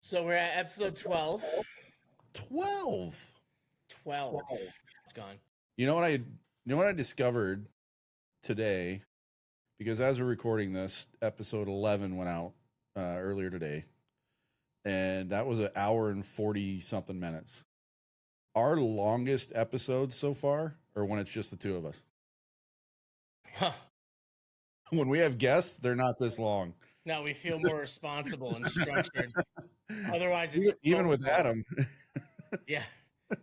So we're at episode 12. 12. 12. It's gone. You know what I discovered today? Because as we're recording this, episode 11 went out earlier today, and that was an hour and 40 something minutes. Our longest episodes so far are when it's just the two of us. Huh. When we have guests, they're not this long. Now we feel more responsible and structured. Otherwise, it's even with call. Adam. Yeah.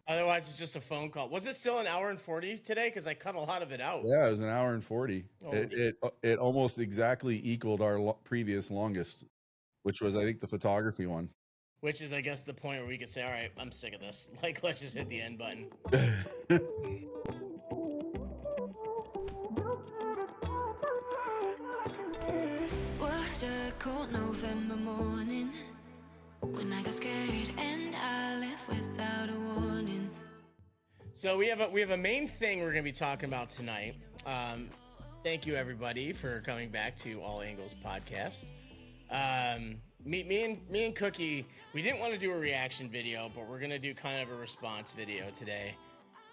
Otherwise, it's just a phone call. Was it still an hour and 40 today? Because I cut a lot of it out. Yeah, it was an hour and 40. It almost exactly equaled our previous longest, which was, I think, the photography one. Which is, I guess, the point where we could say, all right, I'm sick of this. Like, let's just hit the end button. Was a cold November morning when I got scared and I left without a warning. So we have a main thing we're going to be talking about tonight. Thank you, everybody, for coming back to All Angles Podcast. Me and Cookie, we didn't want to do a reaction video, but we're going to do kind of a response video today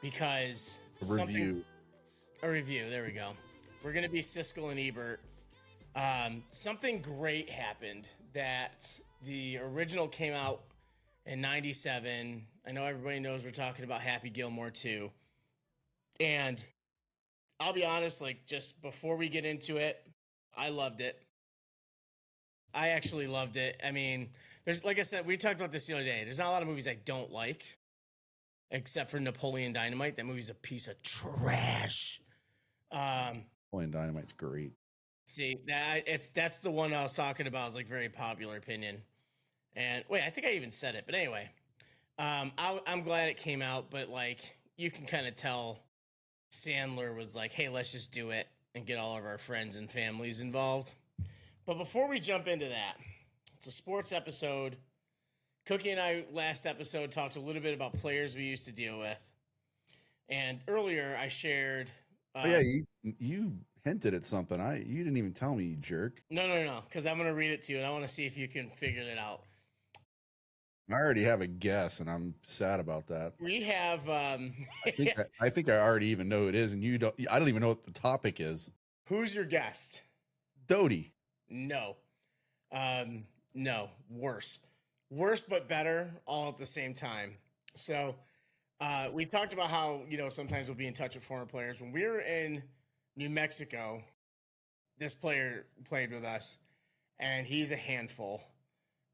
because a review, there we go. We're going to be Siskel and Ebert. Something great happened that the original came out in 97. I know everybody knows we're talking about Happy Gilmore 2. And I'll be honest, like, just before we get into it, I loved it. I actually loved it. I mean, there's, like I said, we talked about this the other day. There's not a lot of movies I don't like, except for Napoleon Dynamite. That movie's a piece of trash. Napoleon Dynamite's great. See, that's the one I was talking about. It's like very popular opinion. And wait, I think I even said it, but anyway, I'm glad it came out. But like, you can kind of tell Sandler was like, "Hey, let's just do it and get all of our friends and families involved." But before we jump into that, it's a sports episode. Cookie and I last episode talked a little bit about players we used to deal with, and earlier I shared. You hinted at something. You didn't even tell me, you jerk. No, because I'm gonna read it to you, and I want to see if you can figure it out. I already have a guess, and I'm sad about that. We have. I think I already even know who it is, and you don't. I don't even know what the topic is. Who's your guest? Doty. No. No. Worse, but better, all at the same time. So, we talked about how sometimes we'll be in touch with former players. When we were in New Mexico, this player played with us, and he's a handful.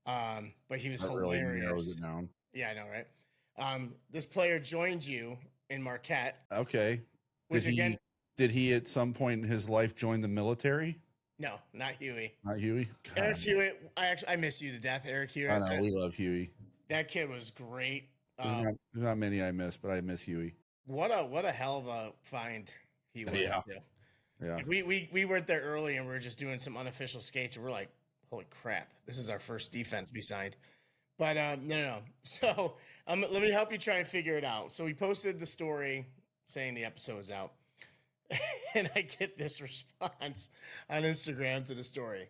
But he was hilarious. Really narrows it down. Yeah, I know, right? This player joined you in Marquette. Okay. Did he at some point in his life join the military? No, not Huey. Not Huey? God. Eric Hewitt. I miss you to death, Eric Hewitt. I know, we love Huey. That kid was great. There's not many I miss, but I miss Huey. What a hell of a find he was. Yeah. Yeah. Like we went there early and we were just doing some unofficial skates and we're like, holy crap, this is our first defense we signed. But no. So let me help you try and figure it out. So we posted the story saying the episode is out. And I get this response on Instagram to the story.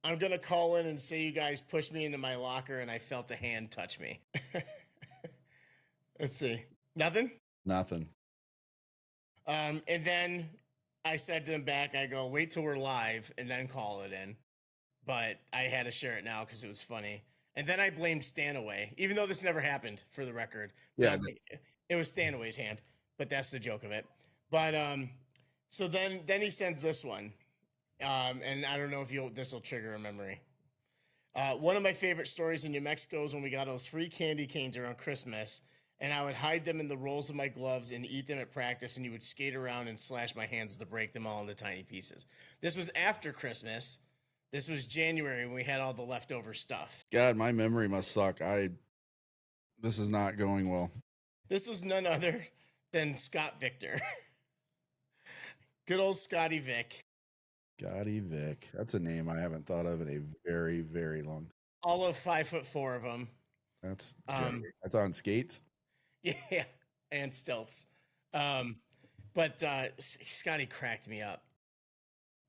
I'm going to call in and say you guys pushed me into my locker and I felt a hand touch me. Let's see. Nothing? Nothing. And then I said to him back, I go, wait till we're live and then call it in. But I had to share it now because it was funny. And then I blamed Stanaway, even though this never happened, for the record. Yeah. It was Stanaway's hand, but that's the joke of it. But so then he sends this one. And I don't know if this will trigger a memory. One of my favorite stories in New Mexico is when we got those free candy canes around Christmas, and I would hide them in the rolls of my gloves and eat them at practice, and you would skate around and slash my hands to break them all into tiny pieces. This was after Christmas. This was January when we had all the leftover stuff. God, my memory must suck. This is not going well. This was none other than Scott Victor. Good old Scotty Vic. Scotty Vic. That's a name I haven't thought of in a very, very long time. All of 5'4" of them. That's on skates. Yeah, and stilts. But Scotty cracked me up.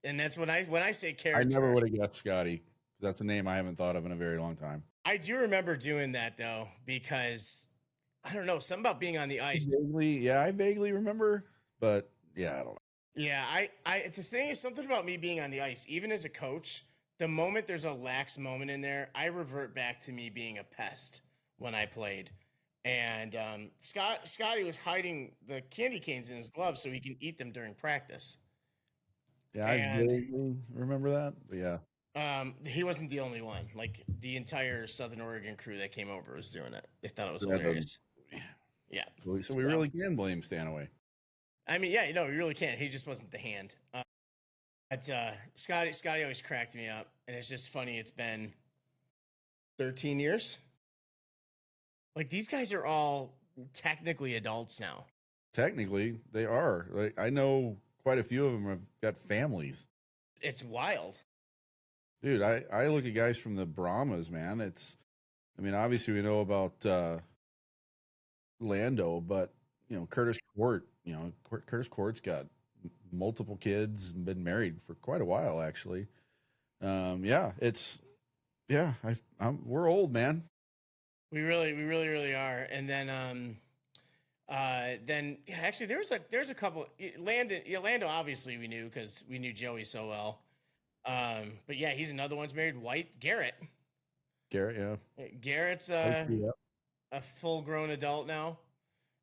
And that's when I say character. I never would have guessed Scotty. That's a name I haven't thought of in a very long time. I do remember doing that though, because I don't know, something about being on the ice. I vaguely remember, but yeah, I don't know. Yeah, the thing is something about me being on the ice, even as a coach, the moment there's a lax moment in there, I revert back to me being a pest when I played. And Scotty was hiding the candy canes in his gloves so he can eat them during practice. Yeah, I And vaguely remember that, but yeah. he wasn't the only one. Like the entire Southern Oregon crew that came over was doing it. They thought it was That hilarious. Yeah. so we really can blame Stanaway. I mean, yeah, you know, we really can't. He just wasn't the hand. But Scotty always cracked me up, and it's just funny. It's been 13 years. Like these guys are all technically adults now. Technically, they are. Like I know quite a few of them have got families. It's wild. Dude, I look at guys from the Brahmas, man. I mean, obviously we know about Lando, but you know, Curtis Court, Curtis Court's got multiple kids and been married for quite a while, actually. We're old, man. We really are. And then actually there's a couple. Lando obviously we knew because we knew Joey so well. But yeah, he's another one's married. Garrett, yeah. Garrett's a full grown adult now.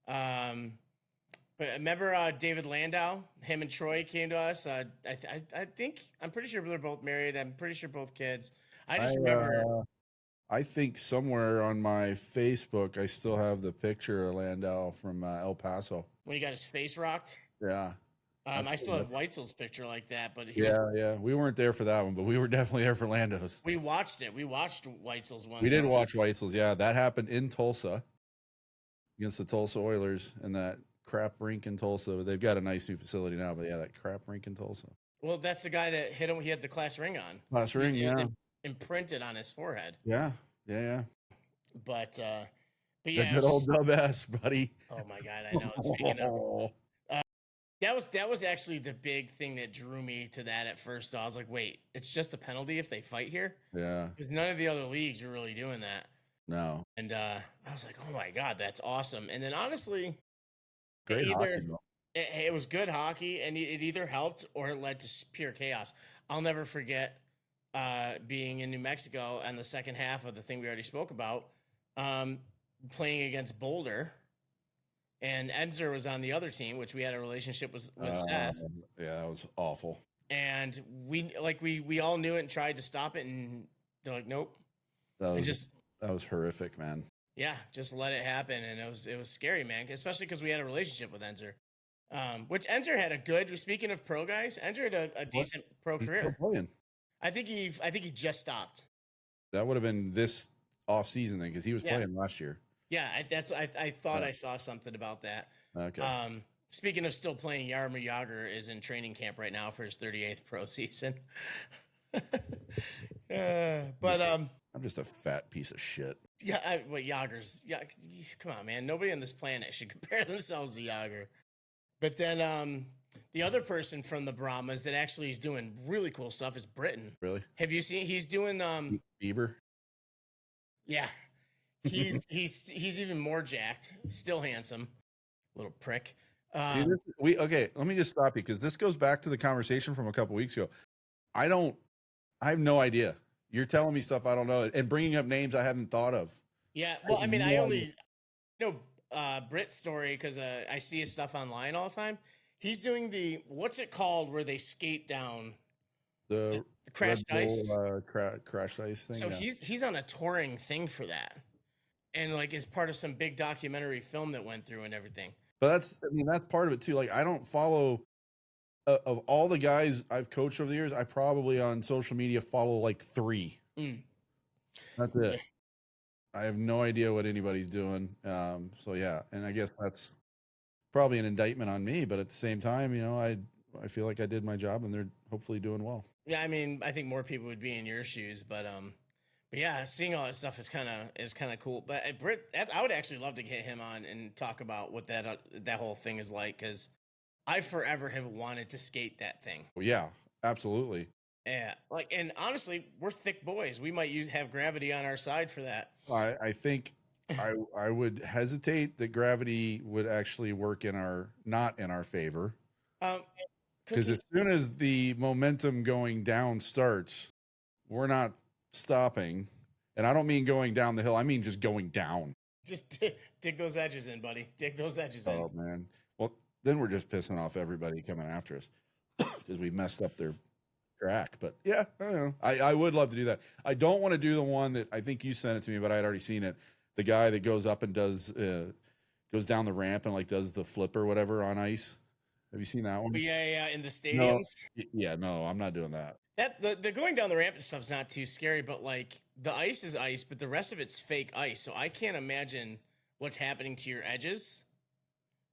But remember David Landau? Him and Troy came to us. I'm pretty sure they're both married. I'm pretty sure both kids. I just remember. I think somewhere on my Facebook, I still have the picture of Landau from El Paso. When he got his face rocked. Yeah. I still have Weitzel's picture like that, but we weren't there for that one, but we were definitely there for Lando's. We watched it. We watched Weitzel's one. We did watch Weitzel's. Yeah, that happened in Tulsa against the Tulsa Oilers in that crap rink in Tulsa. They've got a nice new facility now, but yeah, that crap rink in Tulsa. Well, that's the guy that hit him. He had the class ring on. Class ring, yeah. Imprinted on his forehead. Yeah. But yeah, the good old Dub S, buddy. Oh my God, I know. Speaking of. That was actually the big thing that drew me to that at first. I was like, wait, it's just a penalty if they fight here? Yeah. Because none of the other leagues are really doing that. No. And I was like, oh my God, that's awesome. And then honestly, great hockey, it was good hockey, and it either helped or it led to pure chaos. I'll never forget being in New Mexico and the second half of the thing we already spoke about, playing against Boulder. And Enzer was on the other team, which we had a relationship with Seth. Yeah, that was awful. And we all knew it and tried to stop it, and they're like, nope. That was horrific, man. Yeah, just let it happen, and it was scary, man. Especially because we had a relationship with Enzer, which Enzer had a good. Speaking of pro guys, Enzer had a decent pro career. I think he just stopped. That would have been this off season then, because he was playing last year. Yeah, I thought I saw something about that. Okay. Speaking of still playing, Jaromir Jagr is in training camp right now for his 38th pro season. I'm just a fat piece of shit. Yeah, Jagr's. Yeah, come on, man. Nobody on this planet should compare themselves to Jagr. But then the other person from the Brahmas that actually is doing really cool stuff is Britain. Really? Have you seen? He's doing Bieber. Yeah. He's even more jacked, still handsome, little prick. Let me just stop you because this goes back to the conversation from a couple weeks ago. I have no idea. You're telling me stuff I don't know and bringing up names I haven't thought of. Yeah, well, I mean, I only know Brit's story because I see his stuff online all the time. He's doing what's it called where they skate down the crashed ice, crashed ice thing. So yeah. He's on a touring thing for that. And like is part of some big documentary film that went through and everything. But that's part of it too. Like I don't follow of all the guys I've coached over the years, I probably on social media follow like 3. That's it. Yeah. I have no idea what anybody's doing. So yeah, and I guess that's probably an indictment on me, but at the same time, I feel like I did my job and they're hopefully doing well. Yeah, I mean, I think more people would be in your shoes, but yeah, seeing all that stuff is kind of cool. But Britt, I would actually love to get him on and talk about what that whole thing is like, because I forever have wanted to skate that thing. Well, yeah, absolutely. Yeah, like, and honestly, we're thick boys. We might have gravity on our side for that. I think I would hesitate that gravity would actually work not in our favor. Um, Because Cookie, as soon as the momentum going down starts, we're not stopping. And I don't mean going down the hill. I mean just going down. just dig those edges in, buddy. Dig those edges in. Oh, man. Well, then we're just pissing off everybody coming after us because we messed up their track. But yeah, I don't know. I would love to do that. I don't want to do the one that I think you sent it to me, but I had already seen it. The guy that goes up and goes down the ramp and like does the flip or whatever on ice. Have you seen that one? Yeah, in the stadiums. No, I'm not doing that. That the going down the ramp and stuff's not too scary, but like the ice is ice, but the rest of it's fake ice. So I can't imagine what's happening to your edges.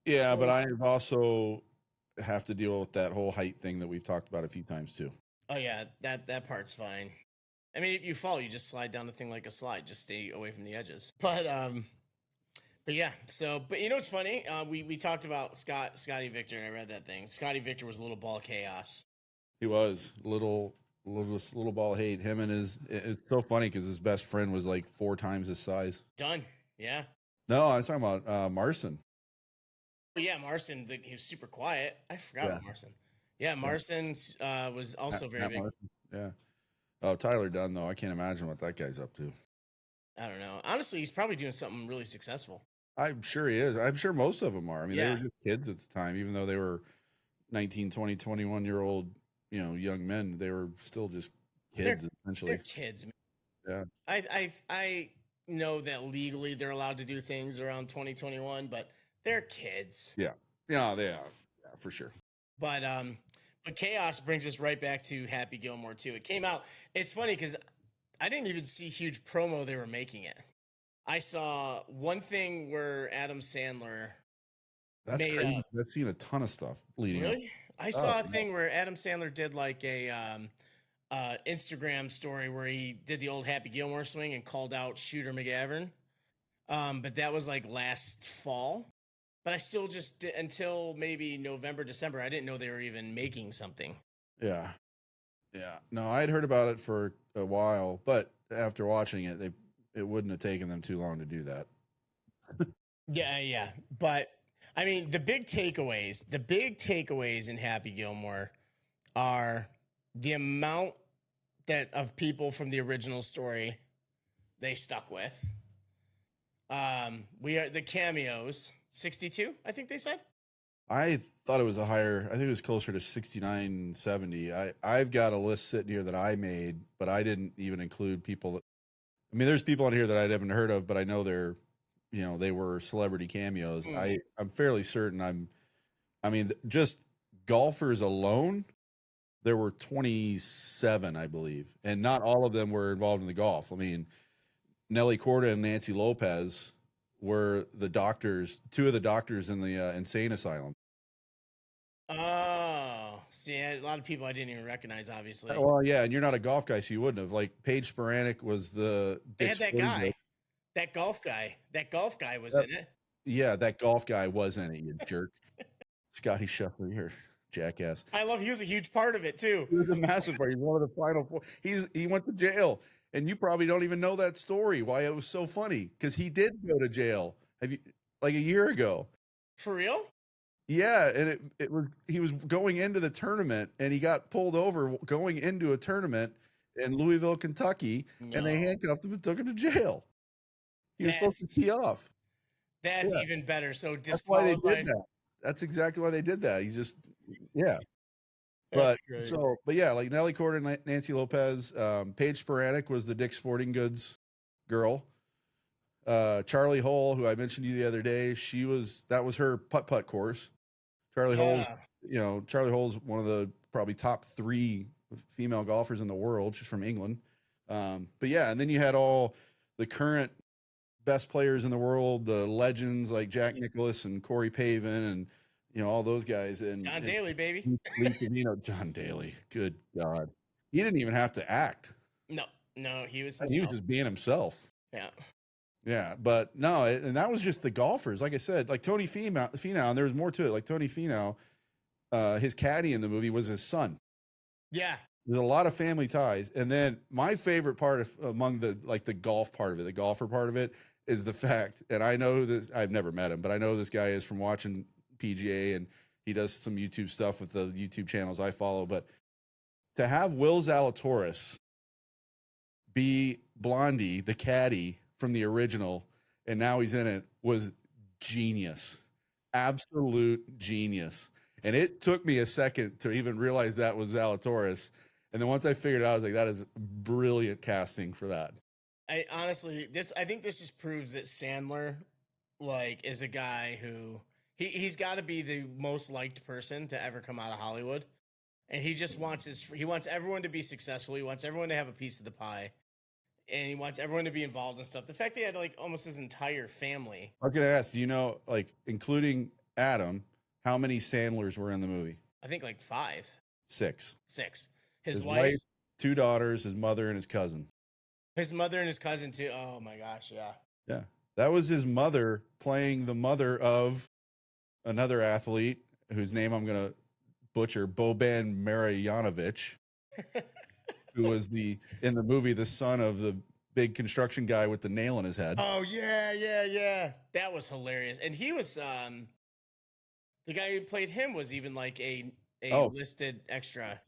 Yeah, but I also have to deal with that whole height thing that we've talked about a few times too. Oh yeah, that part's fine. I mean, if you fall, you just slide down the thing like a slide. Just stay away from the edges. But yeah. So, but you know what's funny? We talked about Scotty Victor, and I read that thing. Scotty Victor was a little ball of chaos. He was little ball of hate. Him and it's so funny because his best friend was like 4 times his size. Done. Yeah. No, I was talking about Marson. But yeah, Marson, he was super quiet. I forgot about Marson. Yeah, Marson was also very big. Marson. Yeah. Oh, Tyler Dunn, though. I can't imagine what that guy's up to. I don't know. Honestly, he's probably doing something really successful. I'm sure he is. I'm sure most of them are. I mean, they were just kids at the time, even though they were 19, 20, 21-year-old, young men. They were still just kids, essentially. They're kids, man. Yeah. I know that legally they're allowed to do things around 2021, but they're kids. Yeah. Yeah, they are. Yeah, for sure. But Chaos brings us right back to Happy Gilmore too. It came out. It's funny because I didn't even see huge promo they were making it. I saw one thing where Adam Sandler. That's crazy. I've seen a ton of stuff leading up. I saw a thing where Adam Sandler did like a Instagram story where he did the old Happy Gilmore swing and called out Shooter McGavin. But that was like last fall. But I still just did, until maybe November, December, I didn't know they were even making something. Yeah. Yeah. No, I had heard about it for a while, but after watching it, it wouldn't have taken them too long to do that. Yeah. But I mean, the big takeaways in Happy Gilmore are the amount of people from the original story they stuck with. We are the cameos. 62, I think they said. I thought it was I think it was closer to 69, 70. I've got a list sitting here that I made, but I didn't even include people there's people on here that I haven't heard of, but I know they were celebrity cameos. I'm fairly certain just golfers alone, there were 27, I believe. And not all of them were involved in the golf. I mean, Nelly Corda and Nancy Lopez were the doctors, 2 of the doctors in the insane asylum. Oh, see, a lot of people I didn't even recognize, obviously. Well, yeah, and you're not a golf guy, so you wouldn't have. Like, Paige Sporanic was the... They had that guy. That golf guy. That golf guy was in it. Yeah, that golf guy was in it, you jerk. Scotty Scheffler, you're jackass. He was a huge part of it, too. He was a massive part. He's one of the final 4. He went to jail. And you probably don't even know that story, why it was so funny. Because he did go to jail like a year ago. For real? Yeah, and he was going into the tournament, and he got pulled over going into a tournament in Louisville, Kentucky, and they handcuffed him and took him to jail. He was supposed to tee off. That's even better. So that's why they did that. That's exactly why they did that. He just But yeah, like Nelly Corda and Nancy Lopez, Paige Sporanic was the Dick's Sporting Goods girl. Charlie Hull, who I mentioned to you the other day, that was her putt course. Charlie Hull's one of the probably top 3 female golfers in the world. She's from England. But yeah, and then you had all the current best players in the world, the legends like Jack Nicklaus and Corey Pavin and all those guys. And John Daly, baby. John Daly. Good God. He didn't even have to act. No, he was himself. He was just being himself. Yeah. Yeah, but no, and that was just the golfers. Like I said, like Tony Finau, and there was more to it. Like Tony Finau, his caddy in the movie was his son. Yeah, There's a lot of family ties. And then my favorite part of, among the golf part of it, the golfer part of it, is the fact, and I know this, I've never met him, but I know this guy is from watching PGA, and he does some YouTube stuff with the YouTube channels I follow. But to have Will Zalatoris be Blondie, the caddy from the original, and now he's in it, was genius. Absolute genius. And it took me a second to even realize that was Zalatoris. And then once I figured it out, I was like, that is brilliant casting for that. I honestly, I think this just proves that Sandler, like, is a guy who he's got to be the most liked person to ever come out of Hollywood. And he just wants he wants everyone to be successful. He wants everyone to have a piece of the pie. And he wants everyone to be involved in stuff. The fact that he had like almost his entire family. I was going to ask, do you know, like, including Adam, how many Sandlers were in the movie? I think like 5. 6. His wife, 2 daughters, his mother, and his cousin. His mother and his cousin too. Oh my gosh, yeah. Yeah. That was his mother playing the mother of another athlete whose name I'm going to butcher, Boban Marjanovic, who was in the movie the son of the big construction guy with the nail in his head. Oh yeah. That was hilarious. And he was the guy who played him was even like a listed extra.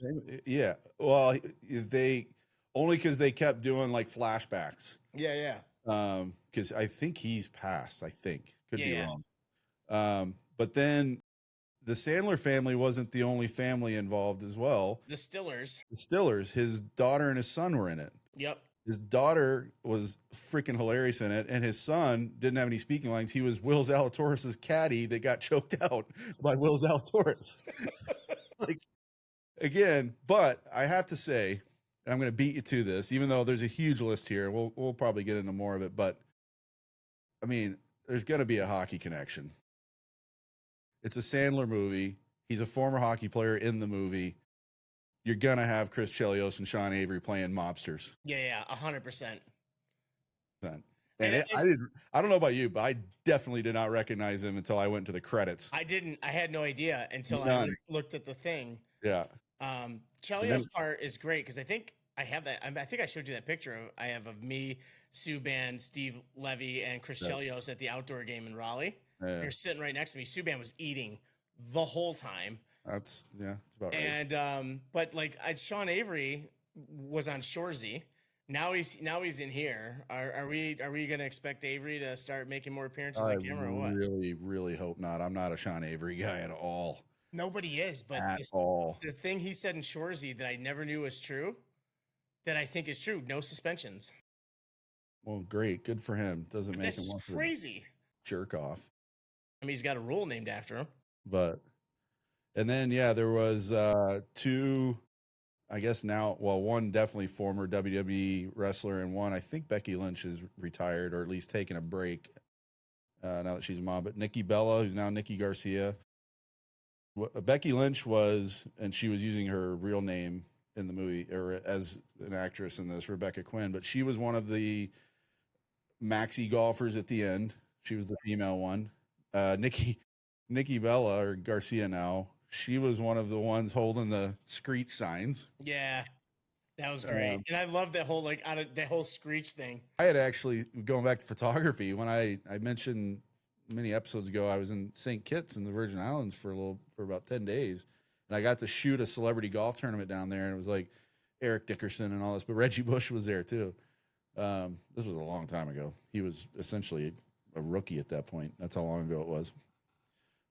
Yeah. Well, they only because they kept doing like flashbacks. Yeah. Because I think he's passed. I think could be wrong. But then the Sandler family wasn't the only family involved as well. The Stillers, his daughter and his son were in it. Yep. His daughter was freaking hilarious in it, and his son didn't have any speaking lines. He was Will Zalatoris' caddy that got choked out by Will Zalatoris. Like, again, but I have to say, and I'm going to beat you to this, even though there's a huge list here. We'll probably get into more of it, but I mean, there's going to be a hockey connection. It's a Sandler movie. He's a former hockey player in the movie. You're going to have Chris Chelios and Sean Avery playing mobsters. Yeah, 100%. And I don't know about you, but I definitely did not recognize him until I went to the credits. I had no idea until I just looked at the thing. Yeah. Chelios' part is great because I think I have that. I think I showed you that picture I have of me, Subban, Steve Levy, and Chris Chelios at the outdoor game in Raleigh. Yeah. You're sitting right next to me. Subban was eating the whole time. It's about right. And but like Sean Avery was on Shoresy. Now he's in here. Are we going to expect Avery to start making more appearances on camera or what? I really hope not. I'm not a Sean Avery guy at all. Nobody is, but the thing he said in Shoresy that I never knew was true, that I think is true, no suspensions. Well, great. Good for him. Doesn't make him want crazy. Jerk off. I mean, he's got a rule named after him. And then, there was 2, I guess now, well, one definitely former WWE wrestler, and one, I think Becky Lynch is retired or at least taking a break now that she's a mom. But Nikki Bella, who's now Nikki Garcia. Becky Lynch was, and she was using her real name in the movie or as an actress in this, Rebecca Quinn, but she was one of the maxi golfers at the end. She was the female one. Nikki Bella, or Garcia now, she was one of the ones holding the Screech signs. Yeah, that was great. And I love that whole that whole Screech thing. I had actually, going back to photography, when I mentioned many episodes ago, I was in St. Kitts in the Virgin Islands for about 10 days. And I got to shoot a celebrity golf tournament down there. And it was like Eric Dickerson and all this, but Reggie Bush was there too. This was a long time ago. He was essentially a rookie at that point. That's how long ago it was.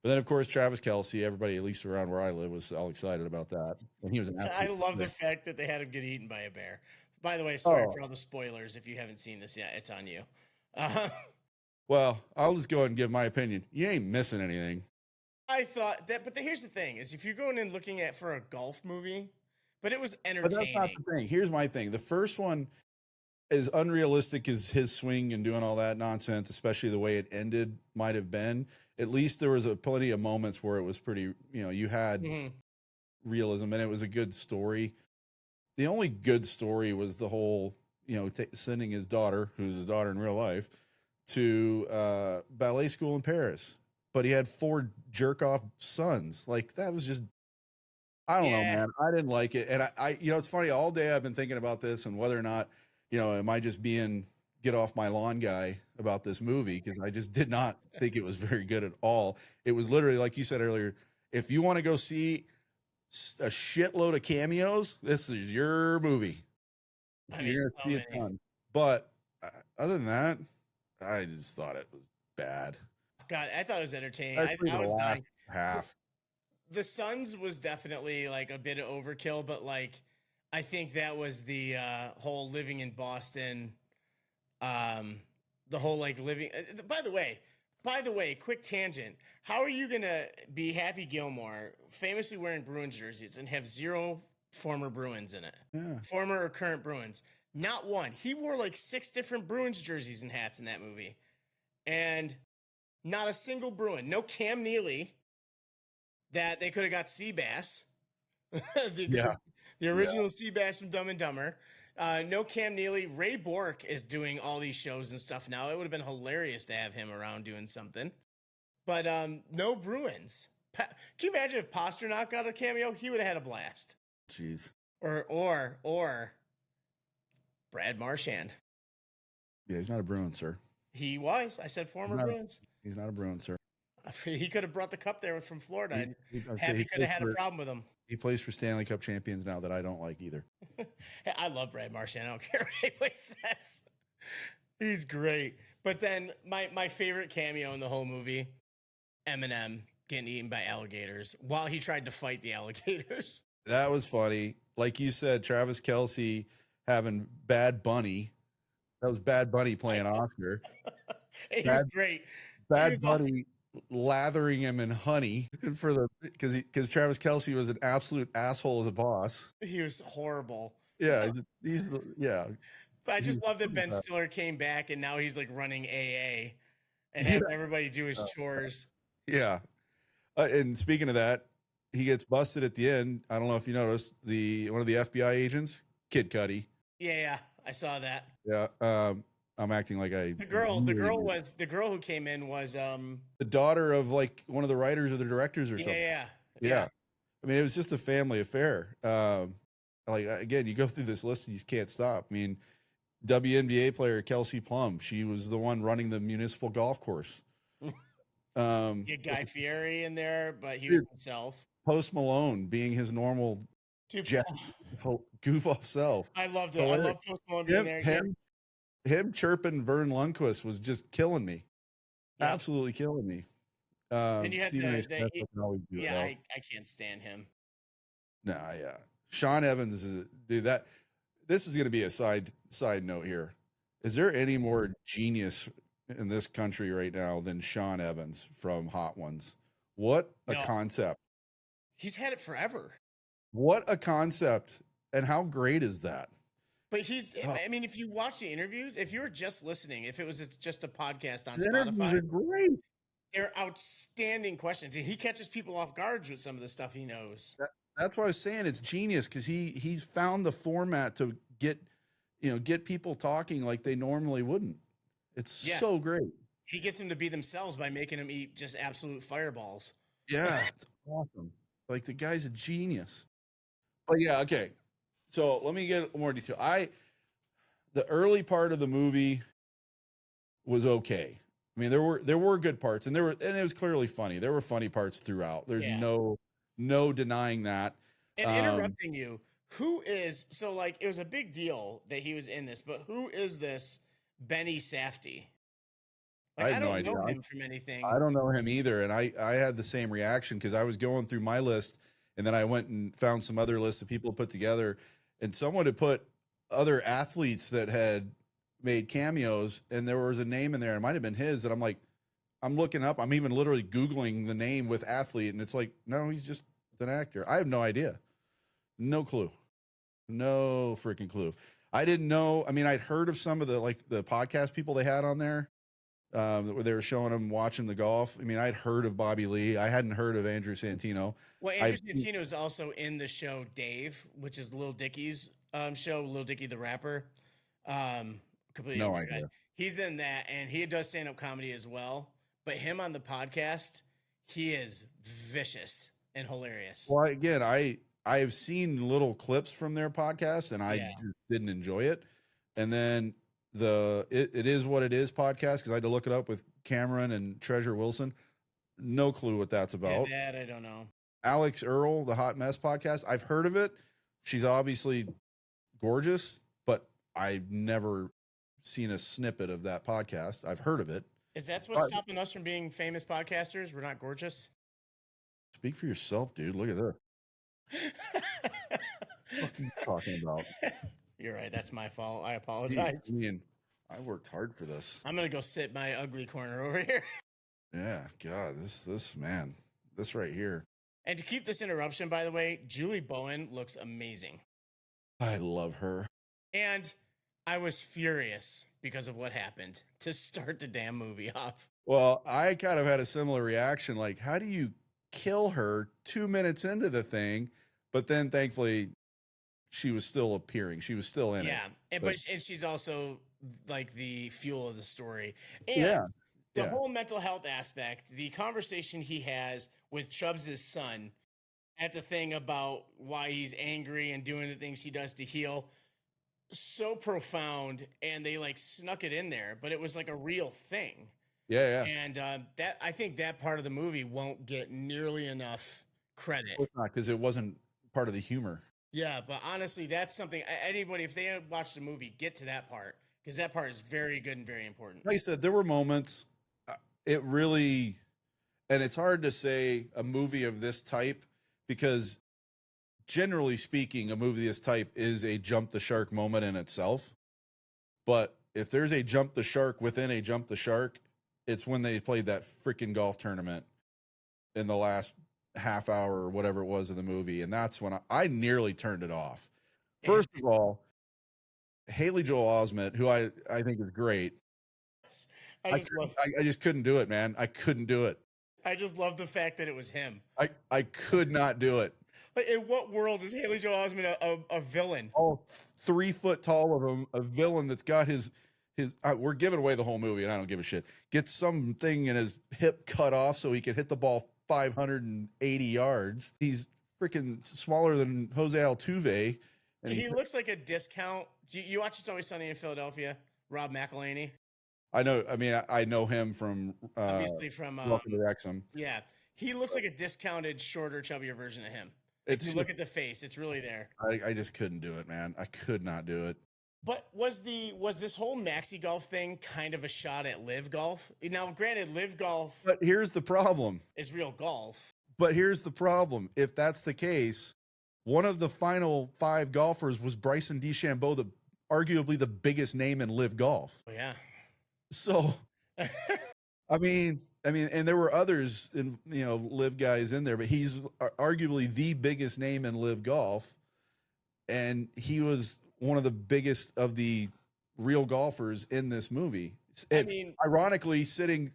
But then, of course, Travis Kelce, everybody, at least around where I live, was all excited about that. And he was an athlete. I love the fact that they had him get eaten by a bear. By the way, sorry for all the spoilers. If you haven't seen this yet, it's on you. Well, I'll just go ahead and give my opinion. You ain't missing anything. I thought that, but here's the thing: is if you're going in looking for a golf movie, but it was entertaining. But that's not the thing. Here's my thing: the first one, as unrealistic as his swing and doing all that nonsense, especially the way it ended, might have been. At least there was plenty of moments where it was pretty. You had realism, and it was a good story. The only good story was the whole, sending his daughter, who's his daughter in real life, to ballet school in Paris. But he had 4 jerk-off sons. Like, that was just I don't know, Yeah. man. I didn't like it. And it's funny, all day I've been thinking about this and whether or not, am I just being get off my lawn guy about this movie? Because I just did not think it was very good at all. It was literally, like you said earlier, if you want to go see a shitload of cameos, this is your movie. You're going to see a ton. But other than that, I just thought it was bad. God, I thought it was entertaining. I The was last dying. half. The Suns was definitely like a bit of overkill, but like I think that was the whole living in Boston, the whole like living. By the way, quick tangent. How are you gonna be Happy Gilmore, famously wearing Bruins jerseys, and have 0 former Bruins in it? Yeah. Former or current Bruins? Not one. He wore like 6 different Bruins jerseys and hats in that movie, and not a single Bruin. No Cam Neely. That they could have got Seabass, the original Seabass from Dumb and Dumber. No Cam Neely. Ray Bork is doing all these shows and stuff now. It would have been hilarious to have him around doing something. But no Bruins. Can you imagine if Pasternak got a cameo? He would have had a blast. Jeez. Or Brad Marchand. Yeah, he's not a Bruin, sir. He was. I said former Bruins. He's not a Bruin, sir. He could have brought the cup there from Florida. He could have had a problem with him. He plays for Stanley Cup champions now that I don't like either. I love Brad Marchand. I don't care what anybody says. He's great. But then my favorite cameo in the whole movie, Eminem getting eaten by alligators while he tried to fight the alligators. That was funny. Like you said, Travis Kelce having Bad Bunny. That was Bad Bunny playing Oscar. He was great. Bad Bunny lathering him in honey because Travis Kelce was an absolute asshole as a boss. He was horrible. Yeah, But I just love that Ben Stiller came back and now he's like running AA and having everybody do his chores. Yeah. And speaking of that, he gets busted at the end. I don't know if you noticed one of the FBI agents, Kid Cudi. Yeah, I saw that. Yeah. I'm acting like the girl who came in was the daughter of like one of the writers or the directors or something. Yeah. I mean, it was just a family affair. Like again, you go through this list and you can't stop. I mean, WNBA player Kelsey Plum, she was the one running the municipal golf course. Get Guy Fieri in there, but he was himself. Post Malone being his normal goof off self. I loved it. I love Post Malone being there. Him chirping Vern Lundquist was just killing me. Yeah. Absolutely killing me. And you had I can't stand him. Nah, yeah. Sean Evans is this is going to be a side note here. Is there any more genius in this country right now than Sean Evans from Hot Ones? What a concept. He's had it forever. What a concept. And how great is that? But I mean, if you watch the interviews, if you were just listening, if it was just a podcast on Spotify, interviews are great. They're outstanding questions. And he catches people off guard with some of the stuff he knows. That's what I was saying. It's genius because he's found the format to get people talking like they normally wouldn't. It's so great. He gets them to be themselves by making them eat just absolute fireballs. Yeah, it's awesome. Like the guy's a genius. But yeah, okay. So let me get more detail. The early part of the movie was okay. I mean, there were good parts, and it was clearly funny. There were funny parts throughout. There's no denying that. And interrupting you, it was a big deal that he was in this, but who is this Benny Safdie? I don't know him from anything. I don't know him either, and I had the same reaction because I was going through my list, and then I went and found some other lists of people put together, and someone had put other athletes that had made cameos, and there was a name in there. It might have been his. And I'm like, I'm looking up. I'm even literally Googling the name with athlete, and it's like, no, he's just an actor. I have no idea. No clue. No freaking clue. I didn't know. I mean, I'd heard of some of the podcast people they had on there where they were showing them watching the golf. I mean, I'd heard of Bobby Lee. I hadn't heard of Andrew Santino. Well, Andrew Santino is also in the show Dave, which is Lil Dicky's show, Lil Dicky the rapper. Completely no idea. He's in that, and he does stand-up comedy as well. But him on the podcast, he is vicious and hilarious. Well, again, I've seen little clips from their podcast, and I Yeah. just didn't enjoy it. And then it is what it is podcast, because I had to look it up with Cameron and Treasure Wilson. No clue what that's about. Yeah, that I don't know. Alex Earl, the Hot Mess podcast. I've heard of it. She's obviously gorgeous, but I've never seen a snippet of that podcast. I've heard of it. Is that what's stopping us from being famous podcasters? We're not gorgeous. Speak for yourself, dude. Look at this. What are you talking about? You're right. That's my fault. I apologize. I mean, I worked hard for this. I'm gonna go sit in my ugly corner over here. Yeah, God, this man, this right here. And to keep this interruption, by the way, Julie Bowen looks amazing. I love her. And I was furious because of what happened to start the damn movie off. Well, I kind of had a similar reaction. Like, how do you kill her 2 minutes into the thing? But then thankfully she was still appearing. She was still in it. Yeah. But she's also like the fuel of the story. And the whole mental health aspect, the conversation he has with Chubbs' son at the thing about why he's angry and doing the things he does to heal, so profound. And they like snuck it in there, but it was like a real thing. Yeah. And that, I think that part of the movie won't get nearly enough credit. Because it wasn't part of the humor. Yeah, but honestly, that's something anybody, if they had watched the movie, get to that part, because that part is very good and very important. Like I said, there were moments. It really, and it's hard to say a movie of this type, because generally speaking, a movie of this type is a jump the shark moment in itself. But if there's a jump the shark within a jump the shark, it's when they played that freaking golf tournament in the last half hour or whatever it was of the movie. And that's when I nearly turned it off. First of all, Haley Joel Osment, who I think is great. I just couldn't do it, man. I couldn't do it. I just love the fact that it was him. I could not do it. Like, in what world is Haley Joel Osment a villain? Oh, 3 foot tall of him, a villain that's got his we're giving away the whole movie, and I don't give a shit. Gets something in his hip cut off so he can hit the ball 580 yards. He's freaking smaller than Jose Altuve. And he looks like a discount. You watch It's Always Sunny in Philadelphia? Rob McElhenney. I know. I mean, I know him from obviously from Welcome to Wrexham. Yeah, he looks like a discounted, shorter, chubbier version of him. If you look at the face, it's really there. I just couldn't do it, man. I could not do it. But was this whole maxi golf thing kind of a shot at live golf? Now, granted, live golf. But here's the problem. Is real golf. But here's the problem. If that's the case, one of the final 5 golfers was Bryson DeChambeau, arguably the biggest name in live golf. Oh, yeah. So, I mean, and there were others in, live guys in there, but he's arguably the biggest name in live golf. And he was one of the biggest of the real golfers in this movie. Ironically, standing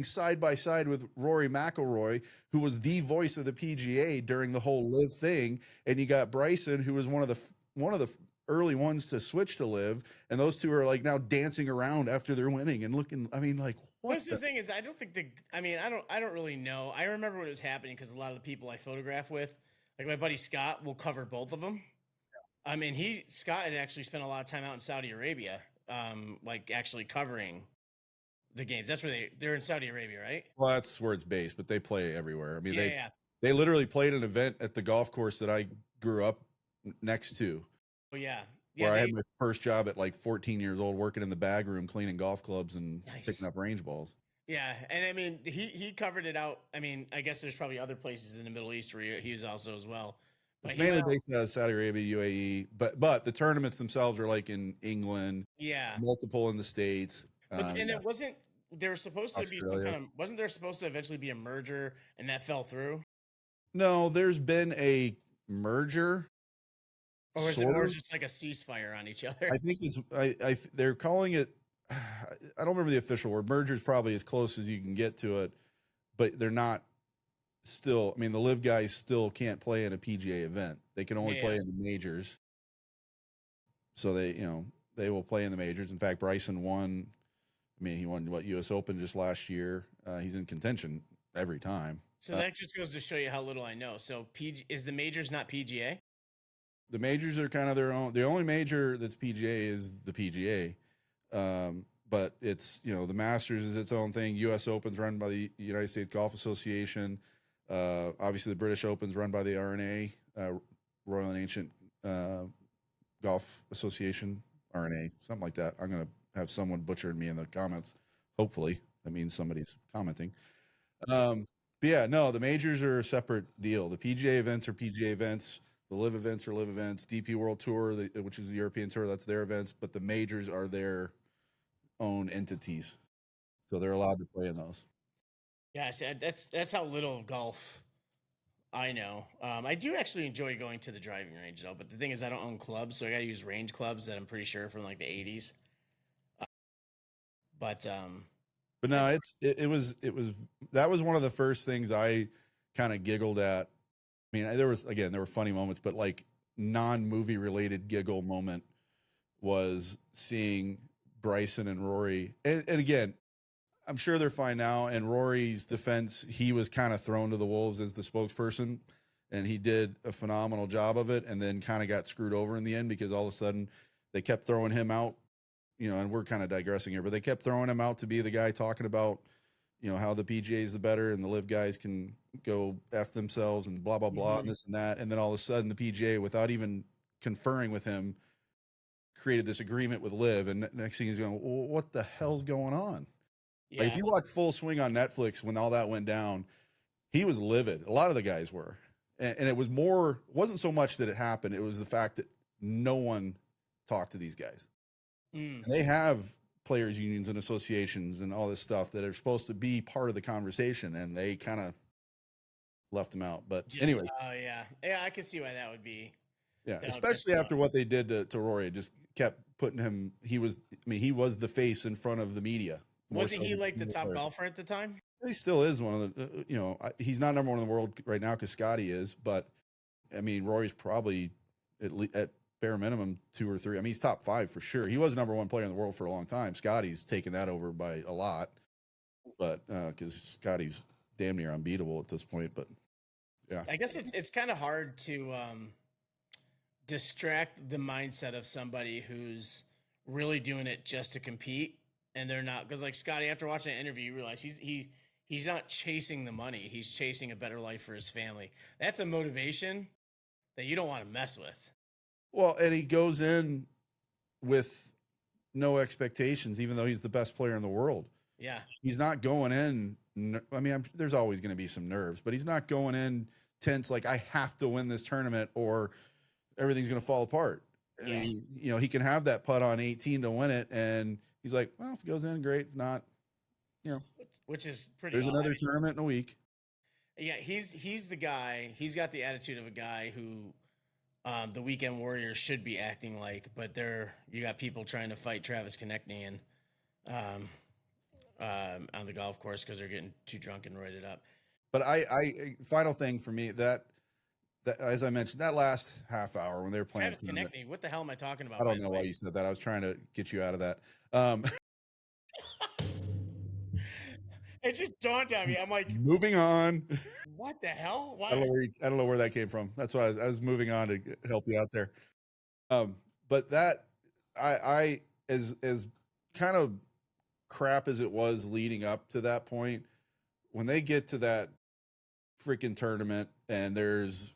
side by side with Rory McIlroy, who was the voice of the PGA during the whole live thing. And you got Bryson, who was one of the early ones to switch to live, and those two are like now dancing around after they're winning and looking. I mean, like, what? The thing is, I don't think I don't really know. I remember when it was happening because a lot of the people I photograph with, like my buddy Scott, will cover both of them. I mean, Scott had actually spent a lot of time out in Saudi Arabia, like actually covering the games. That's where they're in Saudi Arabia, right? Well, that's where it's based, but they play everywhere. I mean, they literally played an event at the golf course that I grew up next to. Oh yeah. Where I had my first job at like 14 years old, working in the bag room, cleaning golf clubs and picking up range balls. Yeah, and I mean, he covered it out. I mean, I guess there's probably other places in the Middle East where he was also as well. But it's mainly based out of Saudi Arabia, UAE, but the tournaments themselves are like in England. Yeah, multiple in the States. And it wasn't. There was supposed to be some kind of. Wasn't there supposed to eventually be a merger, and that fell through? No, there's been a merger. Or is it just like a ceasefire on each other? I think it's. They're calling it. I don't remember the official word. Merger is probably as close as you can get to it, but they're not. Still, I mean, the live guys still can't play in a PGA event. They can only play in the majors. So they will play in the majors. In fact, Bryson won. I mean, he won US Open just last year. He's in contention every time. So that just goes to show you how little I know. So is the majors not PGA? The majors are kind of their own. The only major that's PGA is the PGA. But it's, the Masters is its own thing. U.S. Open's run by the United States Golf Association. Obviously, the British Open's run by the RNA, Royal and Ancient Golf Association, RNA, something like that. I'm going to have someone butchering me in the comments. Hopefully, that means somebody's commenting. But yeah, no, the majors are a separate deal. The PGA events are PGA events. The live events are live events. DP World Tour, which is the European Tour, that's their events. But the majors are their own entities, so they're allowed to play in those. Yeah, see, that's how little of golf I know. I do actually enjoy going to the driving range though, but the thing is, I don't own clubs, so I got to use range clubs that I'm pretty sure from like the '80s. But no, it was that was one of the first things I kind of giggled at. I mean, there were funny moments, but like non-movie related giggle moment was seeing Bryson and Rory. And again, I'm sure they're fine now. And Rory's defense, he was kind of thrown to the wolves as the spokesperson, and he did a phenomenal job of it, and then kind of got screwed over in the end because all of a sudden they kept throwing him out, and we're kind of digressing here, but they kept throwing him out to be the guy talking about, how the PGA is the better and the live guys can go F themselves and blah, blah, blah, and this and that. And then all of a sudden the PGA, without even conferring with him, created this agreement with live. And next thing he's going, well, what the hell's going on? Yeah. Like if you watch Full Swing on Netflix, when all that went down, he was livid. A lot of the guys were. And it wasn't so much that it happened. It was the fact that no one talked to these guys. And they have players unions and associations and all this stuff that are supposed to be part of the conversation, and they kind of left them out. But anyway. Oh yeah. I can see why that would be. Yeah. Especially after what they did to Rory. It just kept putting him, he was the face in front of the media. Wasn't he like the top golfer at the time? He still is one of the, he's not number one in the world right now because Scotty is, but I mean, Rory's probably at bare minimum 2 or 3. I mean, he's top 5 for sure. He was number 1 player in the world for a long time. Scotty's taken that over by a lot, but because Scotty's damn near unbeatable at this point. But yeah, I guess it's kind of hard to distract the mindset of somebody who's really doing it just to compete, and they're not. Because like Scotty, after watching that interview, you realize he's not chasing the money. He's chasing a better life for his family. That's a motivation that you don't want to mess with. Well, and he goes in with no expectations, even though he's the best player in the world. Yeah. He's not going in. I mean, there's always going to be some nerves, but he's not going in tense like I have to win this tournament or everything's going to fall apart. Yeah. I mean, he can have that putt on 18 to win it. And he's like, well, if it goes in, great. If not, which is pretty. There's another tournament in a week. Yeah. He's the guy. He's got the attitude of a guy who, the weekend warriors should be acting like, but you got people trying to fight Travis Konechny and on the golf course because they're getting too drunk and roided up. But I final thing for me that as I mentioned, that last half hour when they were playing Travis Konechny, what the hell am I talking about? I don't know why you said that. I was trying to get you out of that. It just dawned on me. I'm like, moving on. What the hell? Why? I don't know where that came from. That's why I was moving on to help you out there. But that I as kind of crap as it was leading up to that point, when they get to that freaking tournament and there's,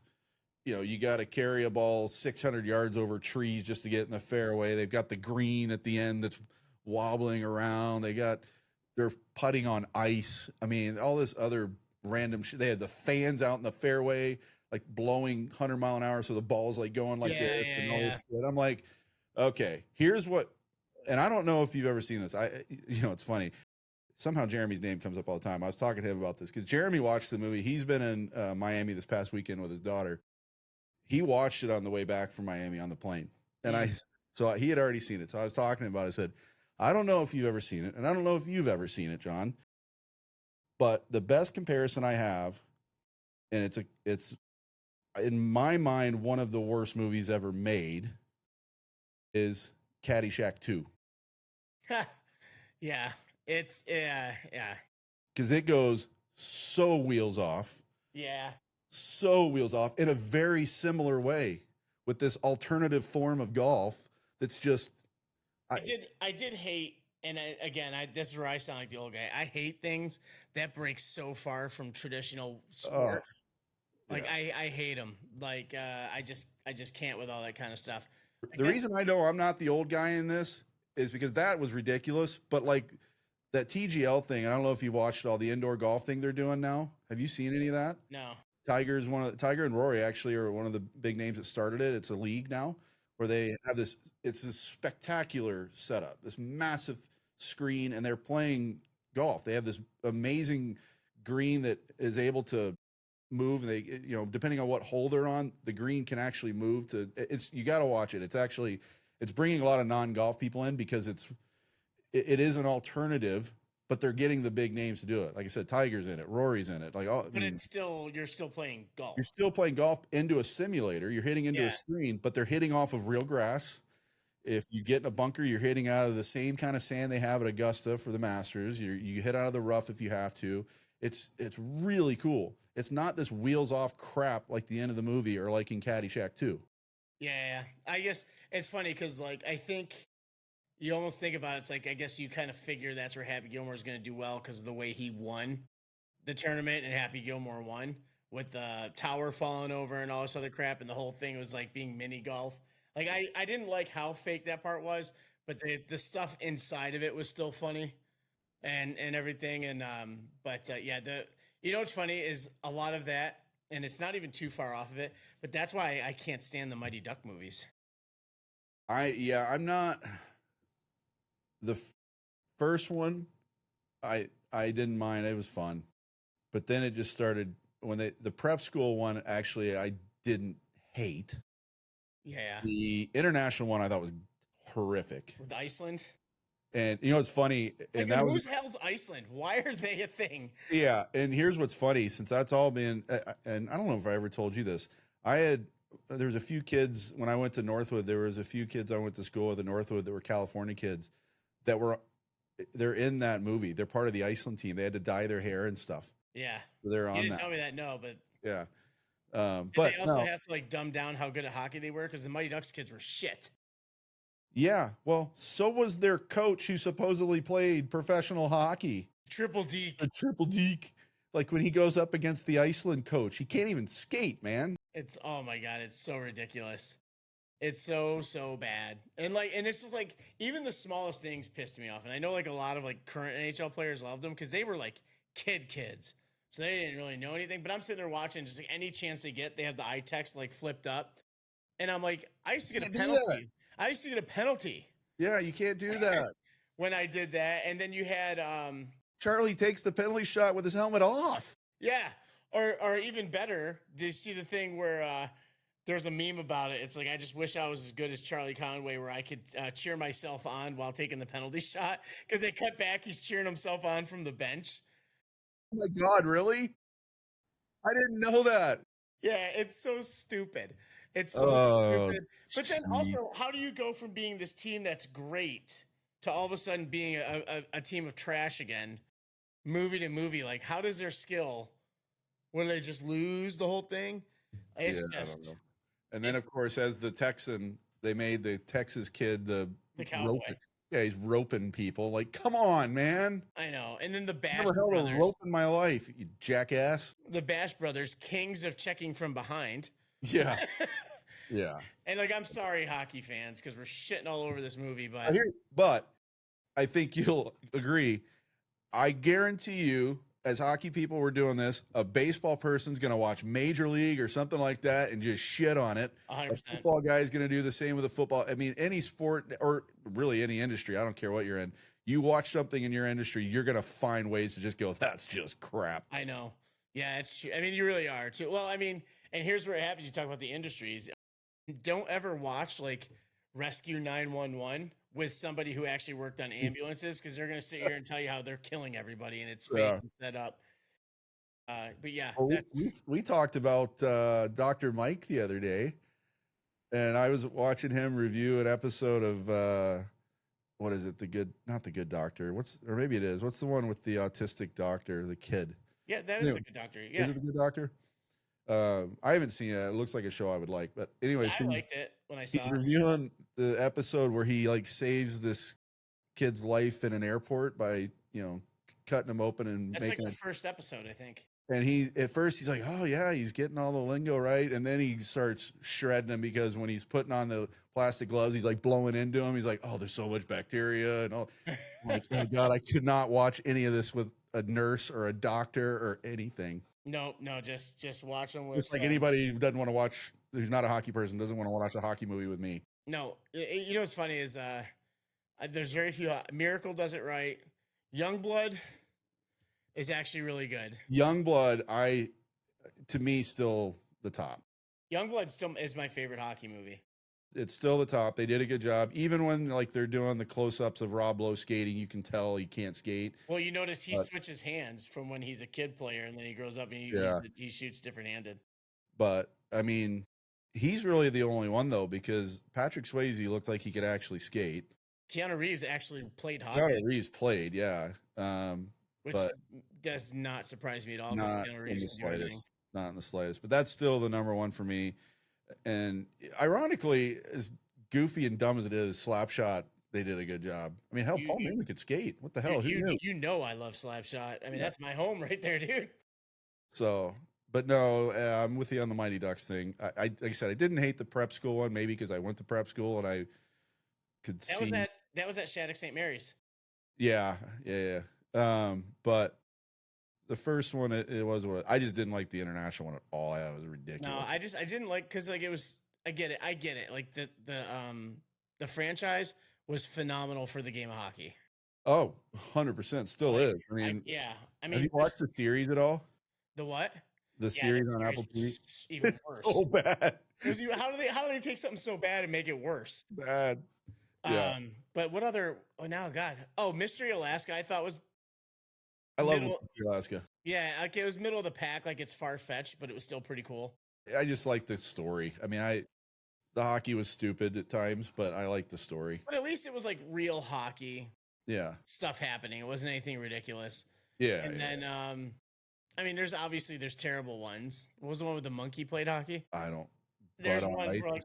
you got to carry a ball 600 yards over trees just to get in the fairway. They've got the green at the end that's wobbling around. They're putting on ice. I mean, all this other random shit. They had the fans out in the fairway, like blowing 100 mile an hour. So the ball's like going like this and all this shit. I'm like, okay, here's what, and I don't know if you've ever seen this. It's funny. Somehow Jeremy's name comes up all the time. I was talking to him about this because Jeremy watched the movie. He's been in Miami this past weekend with his daughter. He watched it on the way back from Miami on the plane. And so he had already seen it. So I was talking to him about it. I said, I don't know if you've ever seen it. And I don't know if you've ever seen it, John. But the best comparison I have, and it's in my mind, one of the worst movies ever made, is Caddyshack 2. Yeah. It's, yeah. Because it goes so wheels off. Yeah. So wheels off in a very similar way with this alternative form of golf that's just I did hate, and this is where I sound like the old guy. I hate things that break so far from traditional sport. Like yeah. I hate them. Like I just can't with all that kind of stuff. The reason I know I'm not the old guy in this is because that was ridiculous. But like that TGL thing, I don't know if you've watched all the indoor golf thing they're doing now. Have you seen any of that? No. Tiger and Rory actually are one of the big names that started it. It's a league now where they have this. It's this spectacular setup, this massive screen, and they're playing golf. They have this amazing green that is able to move. They, depending on what hole they're on, the green can actually move to. You got to watch it. It's bringing a lot of non-golf people in because it is an alternative. But they're getting the big names to do it. Like I said, Tiger's in it, Rory's in it. You're still playing golf. You're still playing golf into a simulator. You're hitting into a screen, but they're hitting off of real grass. If you get in a bunker, you're hitting out of the same kind of sand they have at Augusta for the Masters. You hit out of the rough if you have to. It's really cool. It's not this wheels off crap like the end of the movie or like in Caddyshack 2. Yeah. I guess it's funny because like I think. You almost think about it, it's like, I guess you kind of figure that's where Happy Gilmore is going to do well because of the way he won the tournament and Happy Gilmore won with the tower falling over and all this other crap. And the whole thing was like being mini golf. Like, I didn't like how fake that part was, but the stuff inside of it was still funny and everything. And, what's funny is a lot of that, and it's not even too far off of it, but that's why I can't stand the Mighty Duck movies. I'm not. The first one, I didn't mind. It was fun, but then it just started when the prep school one. Actually, I didn't hate. Yeah. The international one I thought was horrific With Iceland. And it's funny, and that was hell's Iceland? Why are they a thing? Yeah, and here's what's funny, since that's all been, and I don't know if I ever told you this. There was a few kids when I went to Northwood. There was a few kids I went to school with at Northwood that were California kids. They're in that movie. They're part of the Iceland team. They had to dye their hair and stuff. Yeah. So they're on that. You didn't tell me that, no, but yeah. But they also have to like dumb down how good at hockey they were because the Mighty Ducks kids were shit. Yeah. Well, so was their coach who supposedly played professional hockey. Triple Deke. Triple Deke. Like when he goes up against the Iceland coach, he can't even skate, man. Oh my God, it's so ridiculous. It's so bad. And it's just like, even the smallest things pissed me off. And I know like a lot of like current NHL players loved them because they were like kids. So they didn't really know anything. But I'm sitting there watching, just like any chance they get, they have the eye text like flipped up. And I'm like, I used to get a penalty. Yeah, you can't do that. When I did that. And then you had Charlie takes the penalty shot with his helmet off. Yeah. Or even better, did you see the thing where there's a meme about it? It's like, I just wish I was as good as Charlie Conway, where I could cheer myself on while taking the penalty shot. Because they cut back, he's cheering himself on from the bench. Oh my God, really? I didn't know that. Yeah, it's so stupid. It's so stupid. But then also, how do you go from being this team that's great to all of a sudden being a team of trash again, movie to movie? Like, how does their skill, when they just lose the whole thing? It's I don't know. And then, of course, as the Texan, they made the Texas kid the cowboy. Yeah, he's roping people. Like, come on, man. I know. And then the Bash Never held brothers. a rope in my life, you jackass. The Bash brothers, kings of checking from behind. Yeah. Yeah. And like, I'm sorry, hockey fans, because we're shitting all over this movie, but I think you'll agree. I guarantee you, as hockey people were doing this, a baseball person's going to watch Major League or something like that and just shit on it. 100%. A football guy is going to do the same with a football. I mean, any sport or really any industry, I don't care what you're in. You watch something in your industry, you're going to find ways to just go, that's just crap. I know. Yeah, it's true. I mean, you really are too. Well, I mean, and here's where it happens. You talk about the industries. Don't ever watch like Rescue 911 with somebody who actually worked on ambulances, because they're going to sit here and tell you how they're killing everybody and it's fake and set up. But yeah, we talked about Dr. Mike the other day, and I was watching him review an episode of what is it? Not the Good Doctor. Or maybe it is. What's the one with the autistic doctor, the kid? Yeah, that is a good doctor. Yeah. Is it the Good Doctor? I haven't seen it. It looks like a show I would like. But anyway, I liked it when I saw he's it. reviewing the episode where he like saves this kid's life in an airport by, cutting him open and That's making like the first episode, I think. And he, at first, he's like, oh, yeah, he's getting all the lingo right. And then he starts shredding him because when he's putting on the plastic gloves, he's like blowing into him. He's like, oh, there's so much bacteria. And all. I'm like, oh, God, I could not watch any of this with a nurse or a doctor or anything. No, just watch them with. It's like anybody who doesn't want to watch, who's not a hockey person, doesn't want to watch a hockey movie with me. No, you know what's funny is there's very few. Miracle does it right. Youngblood is actually really good. Youngblood, to me, still the top. Youngblood still is my favorite hockey movie. It's still the top. They did a good job. Even when like they're doing the close-ups of Rob Lowe skating, you can tell he can't skate. Well, you notice he switches hands from when he's a kid player, and then he grows up and he shoots different-handed. But I mean, he's really the only one though, because Patrick Swayze looked like he could actually skate. Keanu Reeves actually played hockey. Keanu Reeves played, yeah. Which does not surprise me at all. Not in the slightest. Not in the slightest. But that's still the number one for me. And ironically, as goofy and dumb as it is, Slapshot, they did a good job. I mean, hell, Paul Newman could skate. What the hell? Who knew? You know I love Slapshot. I mean, that's my home right there, dude. So, but no, I'm with you on the Mighty Ducks thing. Like I said, I didn't hate the prep school one, maybe because I went to prep school and I could see. That was at Shattuck St. Mary's. Yeah. But the first one, it was what I just didn't like the international one at all. It was ridiculous. No, I didn't like, because like it was. I get it. Like the franchise was phenomenal for the game of hockey. Oh, 100% still is. I mean, have you watched the series at all? The what? The series on Apple TV? Even worse. So bad. How do they take something so bad and make it worse? Bad. Yeah. But what other? Oh, now, God. Oh, Mystery Alaska. I thought was. I love Mystery Alaska. Yeah, like it was middle of the pack. Like it's far fetched, but it was still pretty cool. I just like the story. I mean, the hockey was stupid at times, but I like the story. But at least it was like real hockey. Yeah. Stuff happening. It wasn't anything ridiculous. Yeah. And then, I mean, there's terrible ones. What was the one with the monkey played hockey? I don't. There's one where like,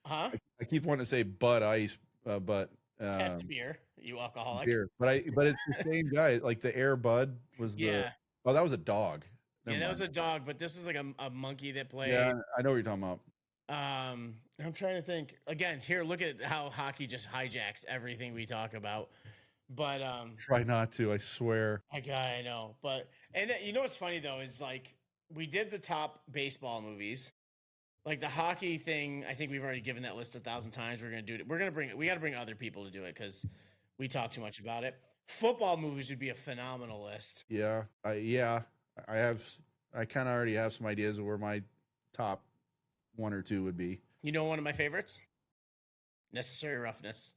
huh? I keep wanting to say Bud Ice, but that's beer. You alcoholic. Beer. But it's the same guy. Like the Air Bud was the. Oh, that was a dog. That was a dog, but this was like a monkey that played. Yeah, I know what you're talking about. I'm trying to think again. Here, look at how hockey just hijacks everything we talk about. But try not to. I swear. I know. But you know what's funny though is like we did the top baseball movies, like the hockey thing. I think we've already given that list 1,000 times. We're gonna do it. We got to bring other people to do it because we talk too much about it. Football movies would be a phenomenal list. Yeah. I kind of already have some ideas of where my top 1 or 2 would be. You know, one of my favorites, Necessary Roughness.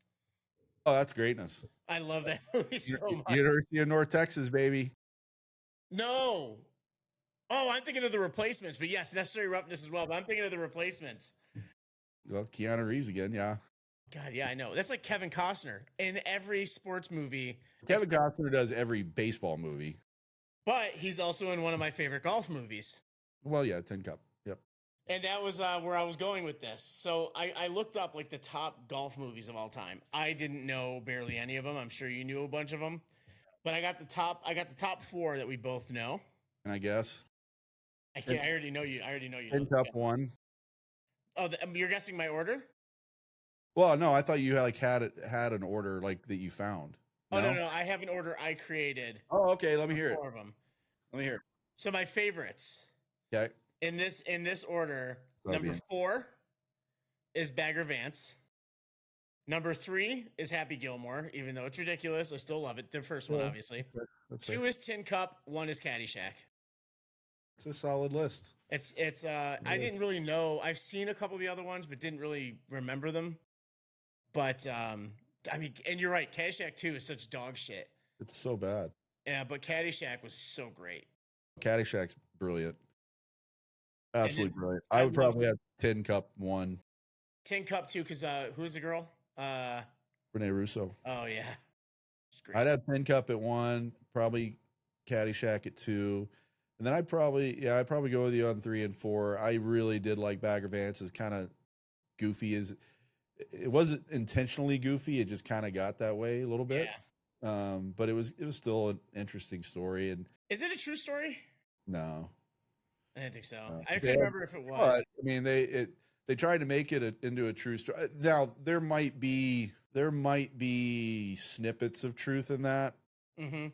Oh, that's greatness. I love that movie so much. University of North Texas, baby. No. Oh, I'm thinking of The Replacements, but yes, Necessary Roughness as well. But I'm thinking of The Replacements. Well, Keanu Reeves again, yeah. God, yeah, I know. That's like Kevin Costner in every sports movie. Kevin Costner does every baseball movie. But he's also in one of my favorite golf movies. Well, yeah, Tin Cup. Yep. And that was where I was going with this. So I looked up like the top golf movies of all time. I didn't know barely any of them. I'm sure you knew a bunch of them. But I got the top 4 that we both know. And I guess. I already know you. Tin Cup 1. Oh, you're guessing my order? Well, no, I thought you had an order like that you found. No? Oh, no. I have an order I created. Oh, okay. Let me hear it. 4 of them. Let me hear it. So my favorites. Okay. In this order, number 4 is Bagger Vance. Number 3 is Happy Gilmore, even though it's ridiculous. I still love it. The first one, obviously. 2 is Tin Cup. 1 is Caddyshack. It's a solid list. It's I didn't really know. I've seen a couple of the other ones, but didn't really remember them. But I mean, and you're right. Caddyshack 2 is such dog shit. It's so bad. Yeah, but Caddyshack was so great. Caddyshack's brilliant. Absolutely brilliant. I would probably have Tin Cup 1. Tin Cup 2, because who's the girl? Renee Russo. Oh yeah. I'd have Tin Cup at 1. Probably Caddyshack at 2. And then I'd probably go with you on 3 and 4. I really did like Bagger Vance, as kind of goofy as it wasn't intentionally goofy. It just kind of got that way a little bit. Yeah. But it was still an interesting story. And is it a true story? no, I didn't think so. no. I couldn't remember if it was. But I mean, they tried to make it into a true story. Now there might be snippets of truth in that. Mm-hmm.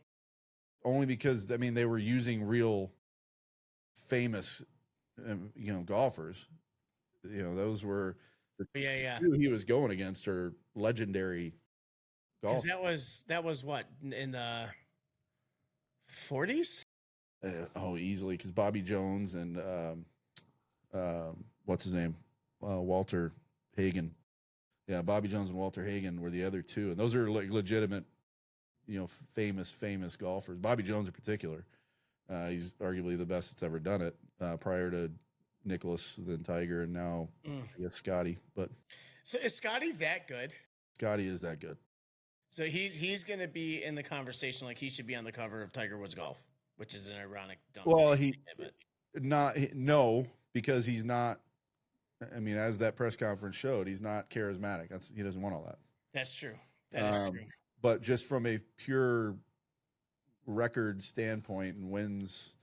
Only because, I mean, they were using real famous, golfers. Those were the two he was going against are legendary golfers. That was what, in the 40s? Easily, because Bobby Jones and what's his name, Walter Hagen. Yeah, Bobby Jones and Walter Hagen were the other two, and those are like legitimate, famous golfers. Bobby Jones in particular, he's arguably the best that's ever done it, prior to Nicholas, then Tiger, and now I guess Scotty. But so is Scotty that good? Scotty is that good. So he's going to be in the conversation, like he should be on the cover of Tiger Woods Golf, which is an ironic. Well, no, because he's not. I mean, as that press conference showed, he's not charismatic. He doesn't want all that. That's true. That is true. But just from a pure record standpoint and wins,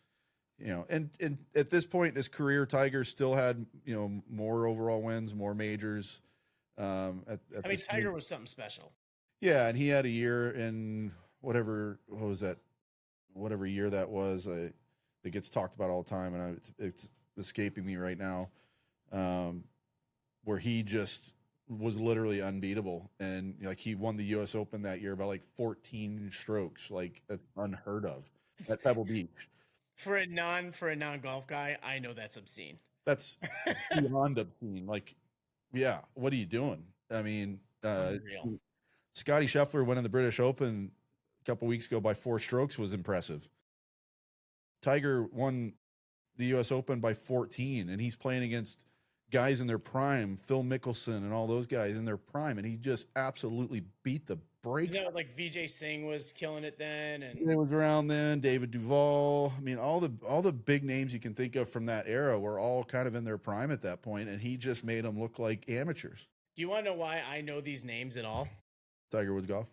and at this point in his career, Tiger still had, more overall wins, more majors. Tiger was something special. Yeah, and he had a year in whatever year that was, that gets talked about all the time, and it's escaping me right now, where he just was literally unbeatable, and like he won the U.S. Open that year by like 14 strokes, like that's unheard of at Pebble Beach. For a non-golf guy, I know that's obscene. That's beyond obscene. Like, yeah, what are you doing? I mean, Scotty Scheffler winning the British Open a couple weeks ago by 4 strokes was impressive. Tiger won the U.S. Open by 14, and he's playing against guys in their prime, Phil Mickelson and all those guys in their prime, and he just absolutely beat the brakes. Like Vijay Singh was killing it then, and it was around then. David Duval. I mean, all the big names you can think of from that era were all kind of in their prime at that point, and he just made them look like amateurs. Do you want to know why I know these names at all? Tiger Woods Golf.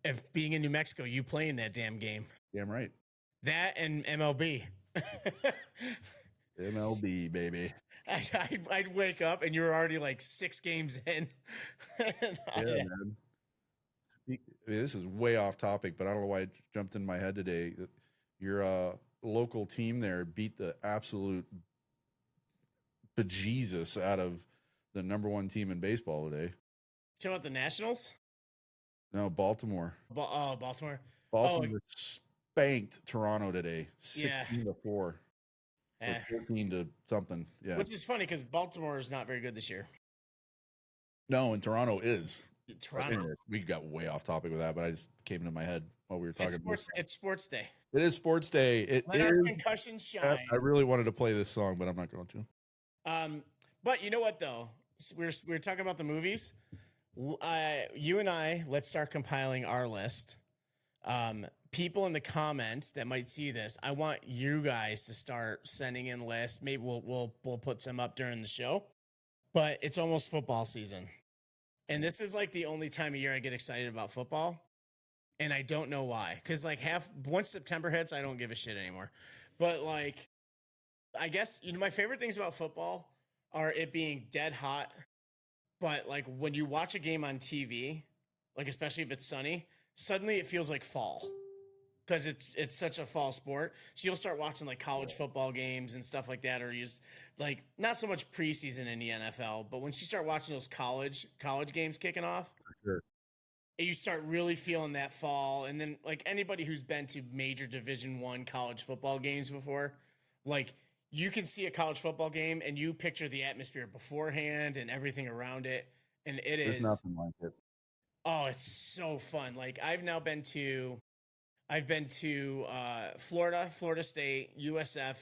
If being in New Mexico, you playing that damn game. Damn right. That and MLB. MLB, baby. I'd wake up and you were already like 6 games in. Man. This is way off topic, but I don't know why it jumped in my head today. Your local team there beat the absolute bejesus out of the number 1 team in baseball today. Talking about the Nationals? No, Baltimore. Baltimore. Baltimore spanked Toronto today, 16-4. Or 14 to something. Yeah. Which is funny because Baltimore is not very good this year. No, and Toronto is. Toronto. We got way off topic with that, but I just came into my head while we were talking about it. It's sports day. It is sports day. Let our concussions shine. I really wanted to play this song, but I'm not going to. But you know what though? We're talking about the movies. You and I, let's start compiling our list. People in the comments that might see this, I want you guys to start sending in lists. Maybe we'll put some up during the show. But it's almost football season. And this is like the only time of year I get excited about football. And I don't know why. Because like once September hits, I don't give a shit anymore. But like, I guess, my favorite things about football are it being dead hot. But like when you watch a game on TV, like especially if it's sunny, suddenly it feels like fall. Because it's such a fall sport. So you'll start watching like college football games and stuff like that, or like not so much preseason in the NFL, but once you start watching those college games kicking off, sure, you start really feeling that fall. And then like anybody who's been to major Division I college football games before, like you can see a college football game and you picture the atmosphere beforehand and everything around it, and there's nothing like it. Oh, it's so fun. Like I've been to Florida State, USF,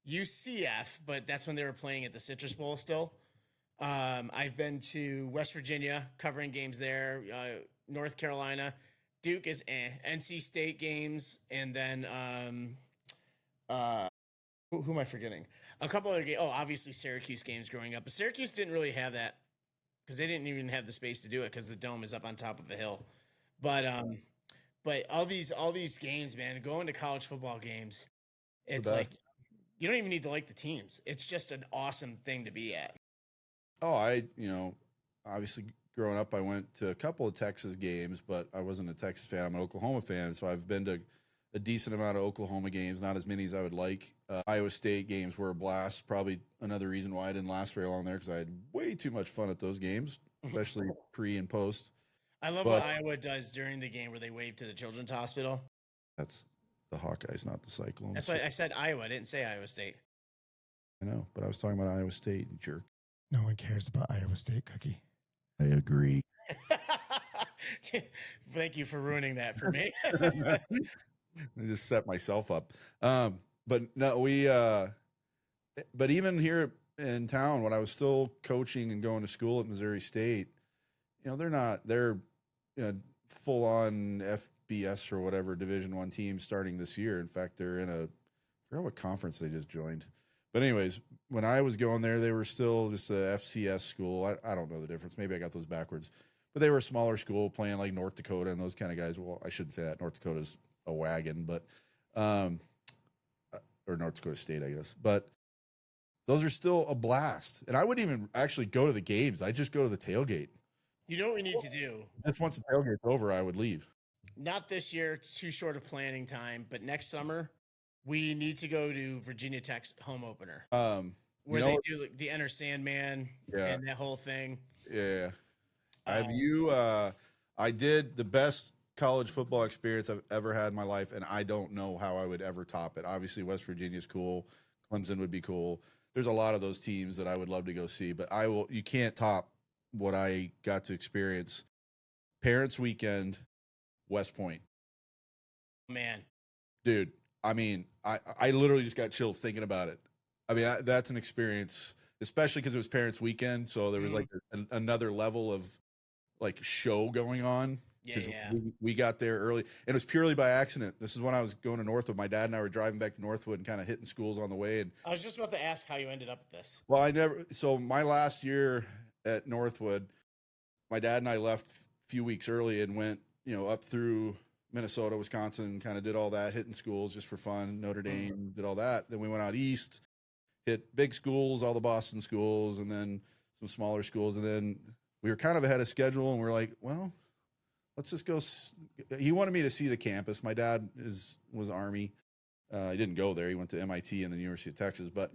UCF, but that's when they were playing at the Citrus Bowl still. I've been to West Virginia, covering games there, North Carolina, Duke is NC State games, and then who am I forgetting? A couple other games. Oh, obviously Syracuse games growing up, but Syracuse didn't really have that because they didn't even have the space to do it because the dome is up on top of a hill. But all these games, man, going to college football games, it's like you don't even need to like the teams. It's just an awesome thing to be at. Oh, obviously growing up, I went to a couple of Texas games, but I wasn't a Texas fan. I'm an Oklahoma fan, so I've been to a decent amount of Oklahoma games, not as many as I would like. Iowa State games were a blast. Probably another reason why I didn't last very long there because I had way too much fun at those games, especially pre and post. I love what Iowa does during the game where they wave to the Children's Hospital. That's the Hawkeyes, not the Cyclones. That's why I said Iowa. I didn't say Iowa State. I know, but I was talking about Iowa State, you jerk. No one cares about Iowa State, Cookie. I agree. Thank you for ruining that for me. I just set myself up. But no, but even here in town, when I was still coaching and going to school at Missouri State, they're full on FBS or whatever Division I team starting this year. In fact, they're in I forgot what conference they just joined. But anyways, when I was going there, they were still just a FCS school. I don't know the difference. Maybe I got those backwards. But they were a smaller school playing like North Dakota and those kind of guys. Well, I shouldn't say that. North Dakota's a wagon, but or North Dakota State, I guess. But those are still a blast. And I wouldn't even actually go to the games. I just go to the tailgate. You know what we need to do? Just once the tailgate's over, I would leave. Not this year. It's too short of planning time. But next summer, we need to go to Virginia Tech's home opener. Where they do like the Enter Sandman and that whole thing. Yeah. I did the best college football experience I've ever had in my life, and I don't know how I would ever top it. Obviously, West Virginia's cool. Clemson would be cool. There's a lot of those teams that I would love to go see, but you can't top what I got to experience. Parents' Weekend, West Point. Man. Dude, I mean, I literally just got chills thinking about it. I mean, that's an experience, especially because it was Parents' Weekend, so there was like another level of like show going on. Yeah. We got there early, and it was purely by accident. This is when I was going to Northwood. My dad and I were driving back to Northwood and kind of hitting schools on the way. And I was just about to ask how you ended up with this. Well, so my last year at Northwood, my dad and I left a few weeks early and went, up through Minnesota, Wisconsin, kind of did all that, hitting schools just for fun. Notre Dame, did all that. Then we went out east, hit big schools, all the Boston schools, and then some smaller schools. And then we were kind of ahead of schedule, and we're like, well, let's just go. He wanted me to see the campus. My dad was Army. He didn't go there. He went to MIT and the University of Texas, but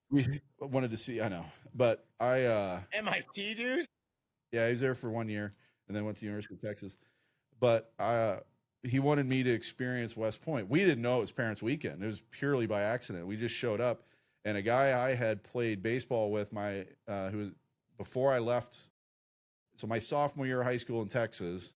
we wanted to see. I know, but MIT, dude. Yeah, he was there for 1 year and then went to the University of Texas. But he wanted me to experience West Point. We didn't know it was Parents' Weekend. It was purely by accident. We just showed up, and a guy I had played baseball with, who was before I left. So my sophomore year of high school in Texas,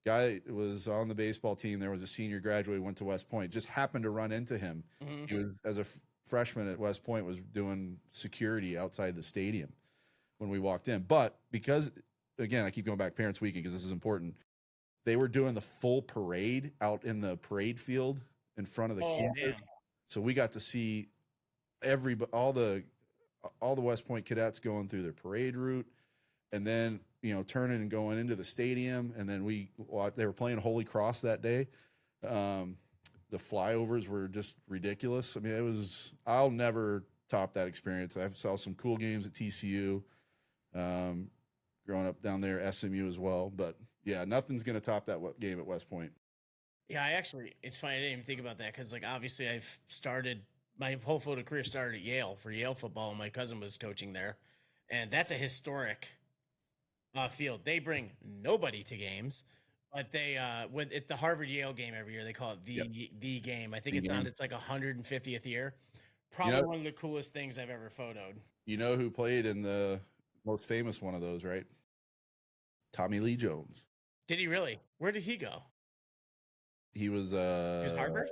guy was on the baseball team. There was a senior graduate, went to West Point. Just happened to run into him. Mm-hmm. He was, as a freshman at West Point, was doing security outside the stadium when we walked in. But because, again, I keep going back Parents' Weekend because this is important. They were doing the full parade out in the parade field in front of the campus. Man. So we got to see all the West Point cadets going through their parade route, and then turning and going into the stadium. And then they were playing Holy Cross that day. The flyovers were just ridiculous. I mean, I'll never top that experience. I saw some cool games at TCU, growing up down there, SMU as well. But yeah, nothing's going to top that game at West Point. Yeah, it's funny. I didn't even think about that because, like, obviously I've started my whole photo career started at Yale for Yale football. And my cousin was coaching there, and that's a historic field. They bring nobody to games, but they at the Harvard Yale game every year, they call it the game. I think it's like 150th year. Probably one of the coolest things I've ever photoed. You know who played in the most famous one of those, right? Tommy Lee Jones. Did he really? Where did he go? He was Harvard?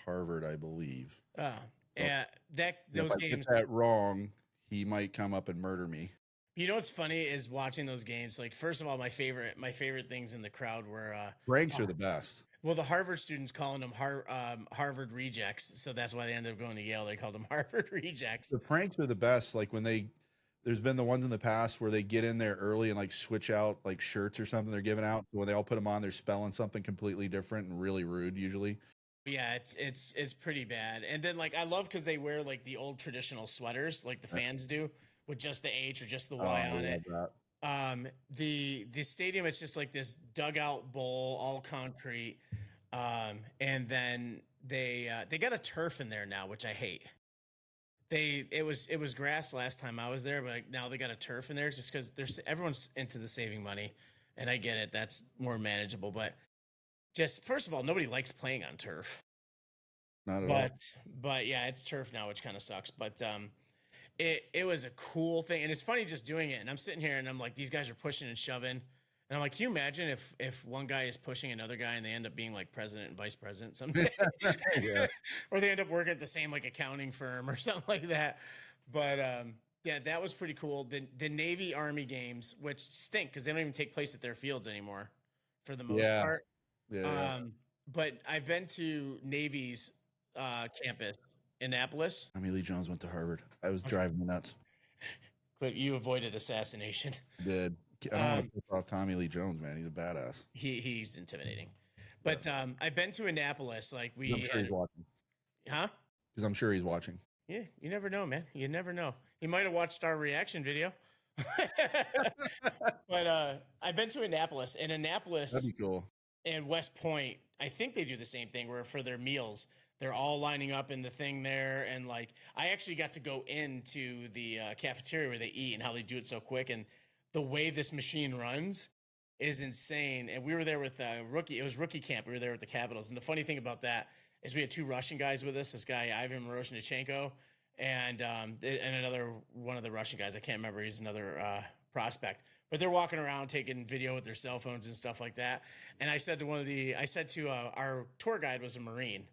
Harvard, I believe. Oh, yeah. Those games. If I get that wrong, he might come up and murder me. You know what's funny is watching those games. Like, first of all, my favorite things in the crowd were Ranks are the best. well, the Harvard students calling them Harvard rejects, so that's why they ended up going to Yale. They called them Harvard rejects. The pranks are the best. Like when there's been the ones in the past where they get in there early and like switch out like shirts or something they're giving out. So when they all put them on, they're spelling something completely different and really rude usually. Yeah, it's pretty bad. And then like I love because they wear like the old traditional sweaters, like the fans do, with just the H or just the Y on it. The stadium, it's just like this dugout bowl, all concrete. And then they got a turf in there now, which I hate. It was grass last time I was there, but like, now they got a turf in there just because everyone's into the saving money, and I get it. That's more manageable, but just first of all, nobody likes playing on turf. Not at all. But yeah, it's turf now, which kind of sucks. But it was a cool thing, and it's funny just doing it. And I'm sitting here, and I'm like, these guys are pushing and shoving, and I'm like, can you imagine if one guy is pushing another guy, and they end up being like president and vice president someday, Yeah. or they end up working at the same like accounting firm or something like that. But yeah, that was pretty cool. The Navy Army games, which stink because they don't even take place at their fields anymore, for the most part. Yeah. But I've been to Navy's campus, Annapolis. Tommy Lee Jones went to Harvard. I was driving me nuts. But you avoided assassination. I did. I don't want to piss off Tommy Lee Jones, man. He's a badass. He's intimidating. But I've been to Annapolis. Like I'm sure he's watching. Huh? Because I'm sure he's watching. Yeah, you never know, man. You never know. He might have watched our reaction video. But I've been to Annapolis, and Annapolis That'd be cool. and West Point, I think they do the same thing where for their meals, they're all lining up in the thing there. And like, I actually got to go into the cafeteria where they eat and how they do it so quick. And the way this machine runs is insane. And we were there with it was rookie camp. We were there with the Capitals. And the funny thing about that is we had two Russian guys with us, this guy, Ivan Miroshnichenko, and another one of the Russian guys. I can't remember. He's another prospect. But they're walking around taking video with their cell phones and stuff like that. And I said to our tour guide was a Marine,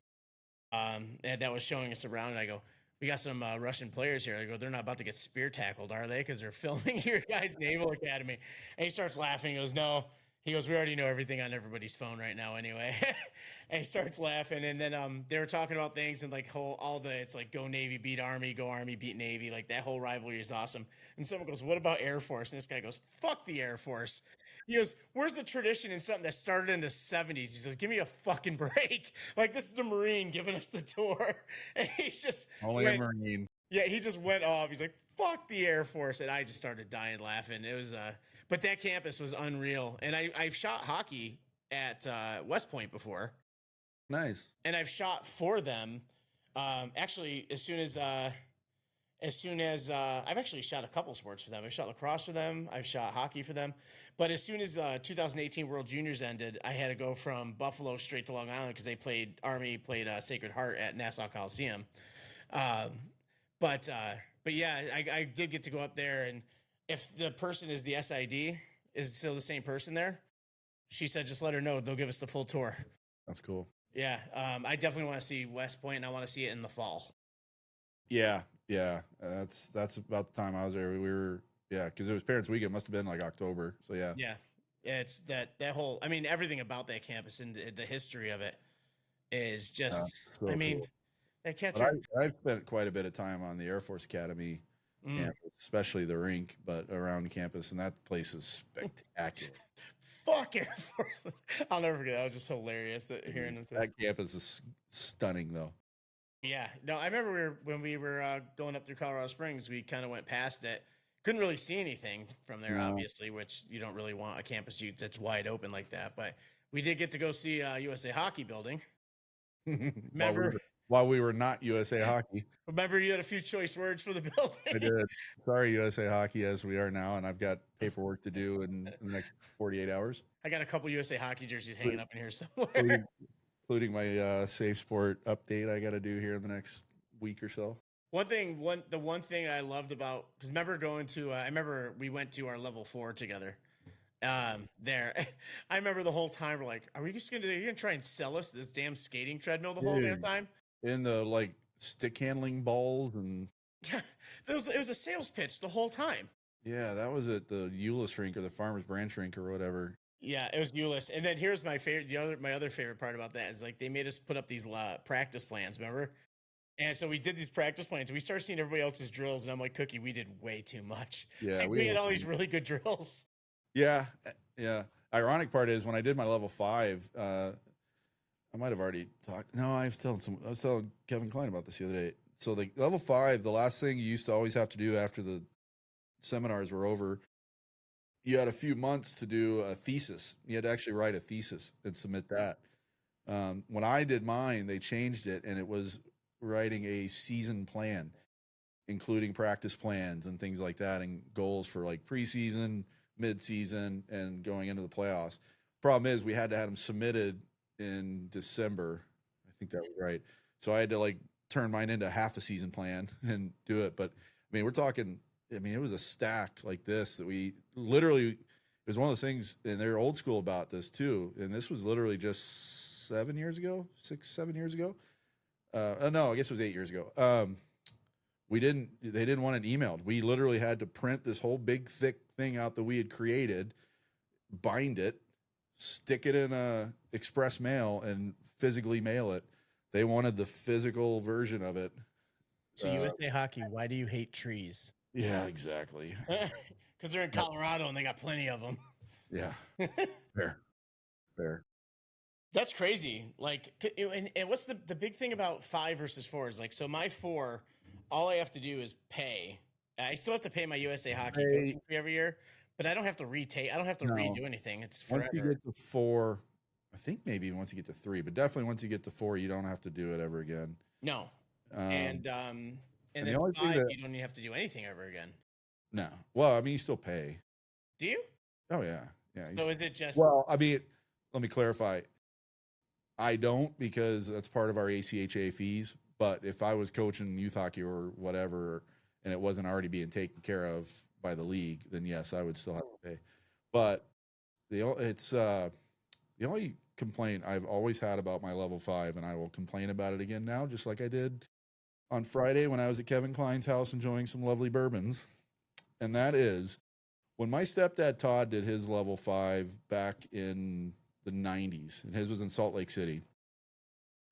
and that was showing us around. And I go, we got some Russian players here. I go, they're not about to get spear tackled, are they? Because they're filming your guys' Naval Academy. And he starts laughing. He goes, no. He goes, we already know everything on everybody's phone right now anyway. And he starts laughing. And then they were talking about things and like it's like go Navy, beat Army, go Army, beat Navy. Like that whole rivalry is awesome. And someone goes, what about Air Force? And this guy goes, fuck the Air Force. He goes, where's the tradition in something that started in the 70s? He says, give me a fucking break. Like this is the Marine giving us the tour. And he's just Only a Marine. Yeah, he just went off. He's like, fuck the Air Force. And I just started dying laughing. It was but that campus was unreal. And I've shot hockey at West Point before. Nice. And I've shot for them. Actually, as soon as I've actually shot a couple sports for them. I've shot lacrosse for them. I've shot hockey for them. But as soon as 2018 World Juniors ended, I had to go from Buffalo straight to Long Island because Army played Sacred Heart at Nassau Coliseum. But yeah, I did get to go up there, and if the person is the SID is still the same person there, she said just let her know, they'll give us the full tour. That's cool. Yeah, I definitely want to see West Point, and I want to see it in the fall. Yeah. That's about the time I was there. We were because it was Parents Weekend. It must have been like October. So yeah. Yeah, it's that whole. I mean, everything about that campus and the history of it is just. So I mean, cool. that catch. I've spent quite a bit of time on the Air Force Academy campus, especially the rink, but around campus, and that place is spectacular. Fuck Air Force! I'll never forget. That was just hilarious hearing them say that campus is stunning, though. Yeah, no, I remember when we were going up through Colorado Springs, we kind of went past it. Couldn't really see anything from there, obviously, which you don't really want a campus that's wide open like that. But we did get to go see USA Hockey building. Remember? While we were not USA Hockey. Remember you had a few choice words for the building? I did. Sorry, USA Hockey, as we are now, and I've got paperwork to do in the next 48 hours. I got a couple USA Hockey jerseys hanging up in here somewhere. Including my Safe Sport update I got to do here in the next week or so. The one thing I loved about, because I remember we went to our level 4 together there. I remember the whole time we're like, are you gonna try and sell us this damn skating treadmill the whole damn time? In the like stick handling balls and it was a sales pitch the whole time. Yeah, that was at the Euless rink or the Farmers Branch rink or whatever. Yeah, it was Euless. And then here's my favorite. My other favorite part about that is like they made us put up these practice plans. Remember? And so we did these practice plans. We started seeing everybody else's drills, and I'm like, Cookie, we did way too much. Yeah, Like, we had all these really good drills. Yeah, yeah. Ironic part is when I did my level 5, I might have already talked. No, I was telling Kevin Klein about this the other day. So the level 5, the last thing you used to always have to do after the seminars were over, you had a few months to do a thesis. You had to actually write a thesis and submit that. When I did mine, they changed it, and it was writing a season plan, including practice plans and things like that, and goals for like preseason, mid-season, and going into the playoffs. Problem is, we had to have them submitted in December. I think that was right. So I had to like turn mine into half a season plan and do it. But I mean, we're talking, I mean, it was a stack like this that we literally, it was one of those things, and they're old school about this too. And this was literally just 7 years ago, 7 years ago. No, I guess it was 8 years ago. They didn't want it emailed. We literally had to print this whole big thick thing out that we had created, bind it, stick it in a express mail, and physically mail it. They wanted the physical version of it. So USA Hockey, why do you hate trees? Yeah, exactly. Because they're in Colorado and they got plenty of them. Yeah. Fair. That's crazy. Like, and what's the big thing about 5 versus 4 is like, so my 4, all I have to do is pay. I still have to pay my USA Hockey coaching fee every year, but I don't have to redo anything. It's forever. Once you get to 4, I think maybe once you get to 3, but definitely once you get to 4, you don't have to do it ever again. No. And then the only 5, thing you don't even have to do anything ever again. No. Well, I mean, you still pay. Do you? Oh, yeah. Yeah. So is it just... Well, I mean, let me clarify. I don't, because that's part of our ACHA fees. But if I was coaching youth hockey or whatever, and it wasn't already being taken care of by the league, then yes, I would still have to pay. But the only complaint I've always had about my level 5, and I will complain about it again now, just like I did on Friday when I was at Kevin Klein's house enjoying some lovely bourbons, and that is when my stepdad Todd did his level 5 back in the 90s, and his was in Salt Lake City.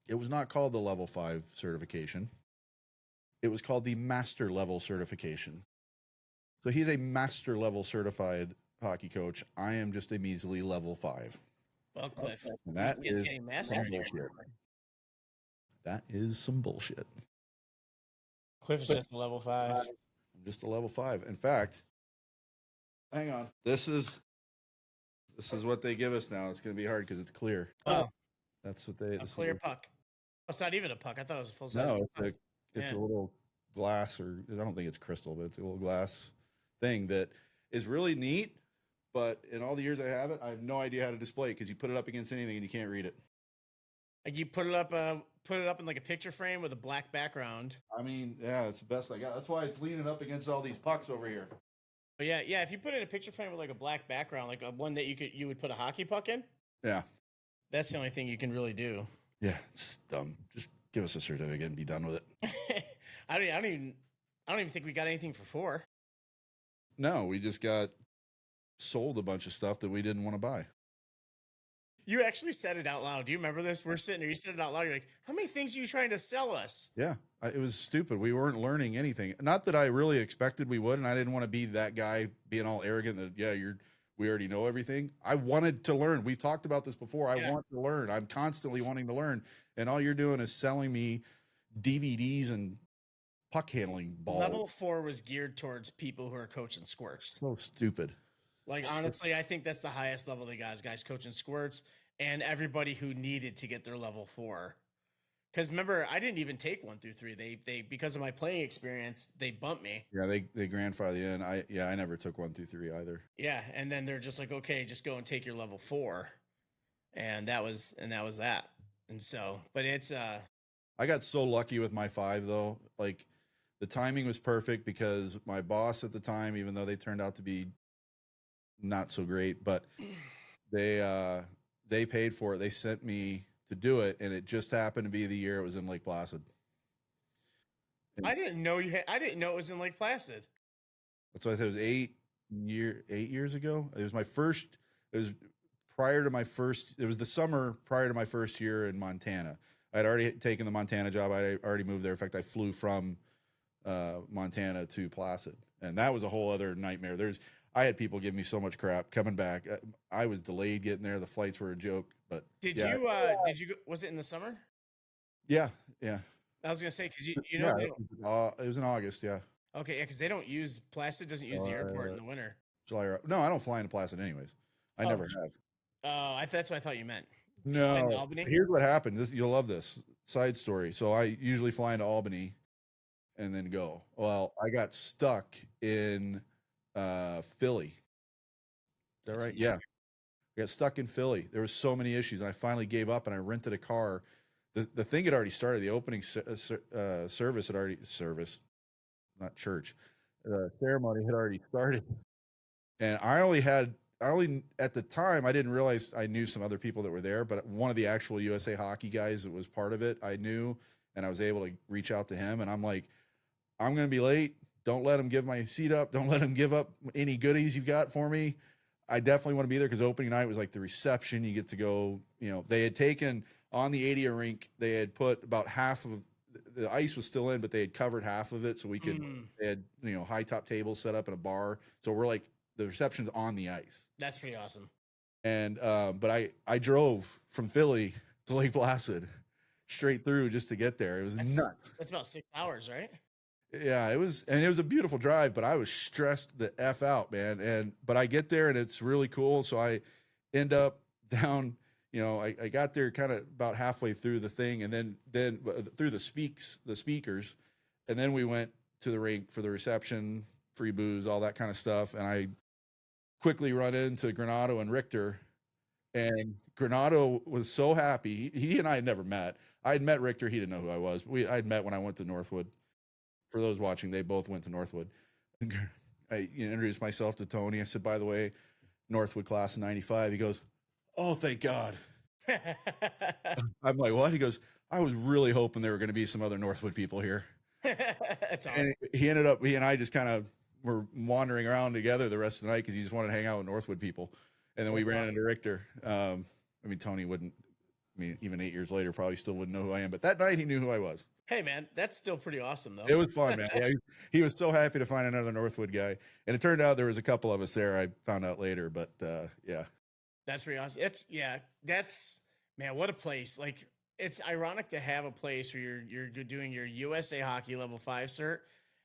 It was not called the level 5 certification. It was called the master level certification. So he's a master level certified hockey coach. I am just a measly level 5. Well, Cliff, and that is master bullshit. That is some bullshit. Cliff is just a level 5. I'm just a level 5. In fact, hang on. This is what they give us now. It's going to be hard because it's clear. Oh, that's what they. A clear puck. It's not even a puck. I thought it was a full size. No, it's a little glass, or I don't think it's crystal, but it's a little glass thing that is really neat. But in all the years I have it, I have no idea how to display it because you put it up against anything and you can't read it. Like you put it up in like a picture frame with a black background. I mean, yeah, it's the best I got. That's why it's leaning up against all these pucks over here. But yeah. If you put in a picture frame with like a black background, like one that you would put a hockey puck in. Yeah, that's the only thing you can really do. Yeah, it's dumb. Just give us a certificate and be done with it. I don't even think we got anything for 4. No, we just got sold a bunch of stuff that we didn't want to buy. You actually said it out loud. Do you remember this? We're sitting there. You said it out loud. You're like, how many things are you trying to sell us? Yeah, it was stupid. We weren't learning anything. Not that I really expected we would, and I didn't want to be that guy being all arrogant that, we already know everything. I wanted to learn. We've talked about this before. I want to learn. I'm constantly wanting to learn. And all you're doing is selling me DVDs and puck handling balls. Level 4 was geared towards people who are coaching squirts. So stupid. Like, honestly, I think that's the highest level they got is guys coaching squirts and everybody who needed to get their level 4. Because remember, I didn't even take 1 through 3. They because of my playing experience, they bumped me. Yeah, they grandfather you in. I never took 1 through 3 either. Yeah, and then they're just like, okay, just go and take your level 4, and that was that. And so, but it's I got so lucky with my 5 though. Like the timing was perfect because my boss at the time, even though they turned out to be not so great, but they paid for it. They sent me to do it, and it just happened to be the year it was in Lake Placid. I didn't know it was in Lake Placid. That's why I said it was 8, 8 years ago. It was my first. It was prior to my first. It was the summer prior to my first year in Montana. I'd already taken the Montana job. I already moved there. In fact, I flew from Montana to Placid, and that was a whole other nightmare. I had people give me so much crap coming back. I was delayed getting there. The flights were a joke. But did you go, was it in the summer? Yeah. I was gonna say because you Yeah, know it was in August. Yeah. okay, yeah, because they don't use Placid doesn't use the airport in the winter. July. No, I don't fly into Placid anyways. I never have. Oh, that's what I thought you meant. No. Albany? Here's what happened. You'll love this side story. So I usually fly into Albany and then go. Well, I got stuck in Philly. Is that right? Yeah. I got stuck in Philly. There was so many issues, and I finally gave up and I rented a car. The thing had already started. The opening service had already not church. Ceremony had already started, and I only at the time I didn't realize I knew some other people that were there, but one of the actual USA Hockey guys that was part of it I knew, and I was able to reach out to him, and I'm like, I'm gonna be late. Don't let him give my seat up. Don't let him give up any goodies you've got for me. I definitely want to be there because opening night was like the reception. You get to go, they had taken on the 80 rink, they had put about half of the ice was still in, but they had covered half of it. So we could, they had, high top tables set up in a bar. So we're like, the reception's on the ice. That's pretty awesome. And, but I drove from Philly to Lake Placid straight through just to get there. It was nuts. That's about 6 hours, right? Yeah, it was a beautiful drive, but I was stressed the F out, man. But I get there and it's really cool. So I end up down, I got there kind of about halfway through the thing, and then through the speakers, and then we went to the rink for the reception, free booze, all that kind of stuff. And I quickly run into Granado and Richter, and Granado was so happy. He and I had never met. I had met Richter. He didn't know who I was. I'd met when I went to Northwood. For those watching, they both went to Northwood. I introduced myself to Tony. I said, by the way, Northwood class of 95. He goes, oh, thank God. I'm like, what? He goes, I was really hoping there were going to be some other Northwood people here. That's awesome. And he and I just kind of were wandering around together the rest of the night because he just wanted to hang out with Northwood people. And then we ran into Richter. Tony wouldn't, even 8 years later, probably still wouldn't know who I am. But that night he knew who I was. Hey, man, that's still pretty awesome, though. It was fun, man. Yeah, he was so happy to find another Northwood guy. And it turned out there was a couple of us there. I found out later, but yeah. That's pretty awesome. That's man, what a place. Like, it's ironic to have a place where you're doing your USA Hockey Level 5 cert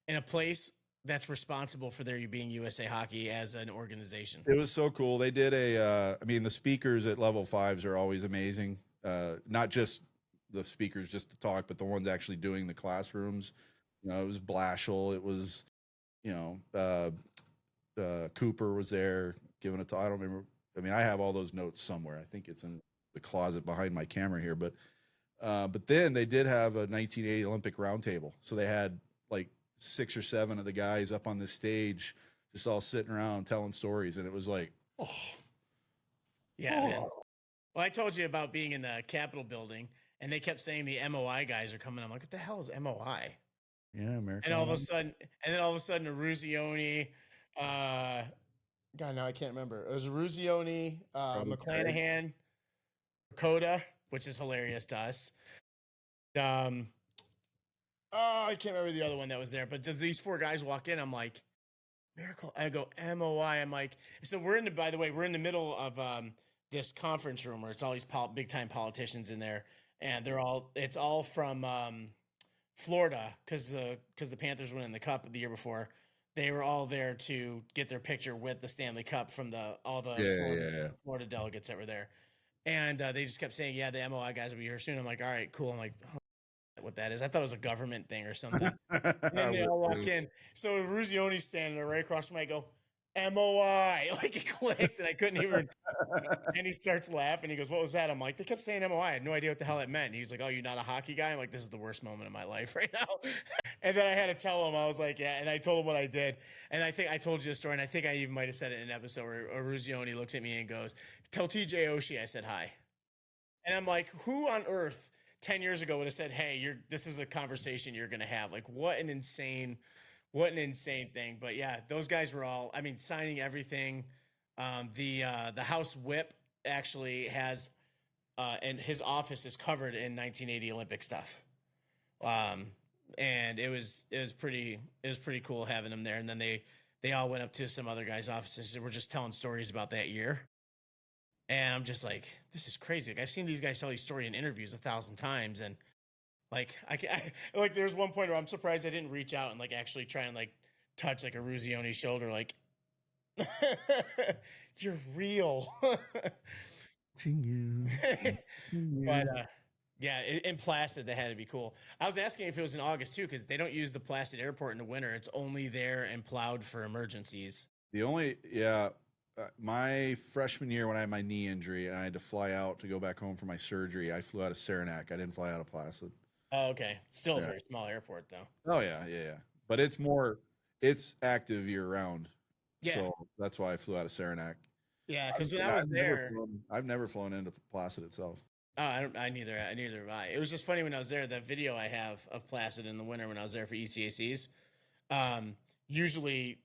in a place that's responsible for there being USA Hockey as an organization. It was so cool. They did the speakers at Level 5s are always amazing. Not just the speakers just to talk, but the ones actually doing the classrooms. It was Blashill. It was, Cooper was there giving a talk. I don't remember. I have all those notes somewhere. I think it's in the closet behind my camera here. But then they did have a 1980 Olympic roundtable. So they had like 6 or 7 of the guys up on the stage, just all sitting around telling stories. And it was like, oh. Yeah. Man. Well, I told you about being in the Capitol building, and they kept saying the MOI guys are coming. I'm like, what the hell is MOI? Yeah, American. And all of a sudden, a Ruzioni, God, now I can't remember. It was a Ruzioni, McClanahan, Coda, which is hilarious to us. I can't remember the other one that was there, but just these 4 guys walk in. I'm like, miracle. I go, MOI. I'm like, so we're in the middle of this conference room where it's all these big time politicians in there. And it's all from Florida because the Panthers won in the Cup the year before. They were all there to get their picture with the Stanley Cup from all the Florida delegates that were there. And they just kept saying, yeah, the MOI guys will be here soon. I'm like, all right, cool. I'm like, oh, what that is. I thought it was a government thing or something. And then they all walk in. So Ruzioni's standing there right across from me. I go, MOI. Like, it clicked and I couldn't even. And he starts laughing. He goes, what was that? I'm like, they kept saying MOI. I had no idea what the hell it meant. And he's like, oh, you're not a hockey guy? I'm like, this is the worst moment of my life right now. And then I had to tell him, I was like, yeah. And I told him what I did. And I think I told you a story. And I think I even might have said it in an episode where Ruzioni looks at me and goes, tell TJ Oshie I said hi. And I'm like, who on earth 10 years ago would have said, hey, this is a conversation you're going to have? Like, what an insane What an insane thing. But yeah, those guys were all, I mean, signing everything. The House Whip actually has and his office is covered in 1980 Olympic stuff. Um, and it was pretty cool having them there. And then they all went up to some other guys' offices and were just telling stories about that year. And I'm just like, this is crazy. Like I've seen these guys tell these story in interviews 1,000 times, and like like there's one point where I'm surprised I didn't reach out and like actually try and like touch like a Ruzioni's shoulder, like you're real. But yeah, in Placid, that had to be cool. I was asking if it was in August too, because they don't use the Placid Airport in the winter. It's only there and plowed for emergencies. The only, yeah, my freshman year when I had my knee injury and I had to fly out to go back home for my surgery, I flew out of Saranac. I didn't fly out of Placid. Oh, okay. Still a Yeah. very small airport though. Oh yeah, yeah, yeah. But it's active year round. Yeah. So that's why I flew out of Saranac. Yeah, because when I was there, I've never flown into Placid itself. oh, I neither have I. It was just funny when I was there. That video I have of Placid in the winter when I was there for ECACs. Usually,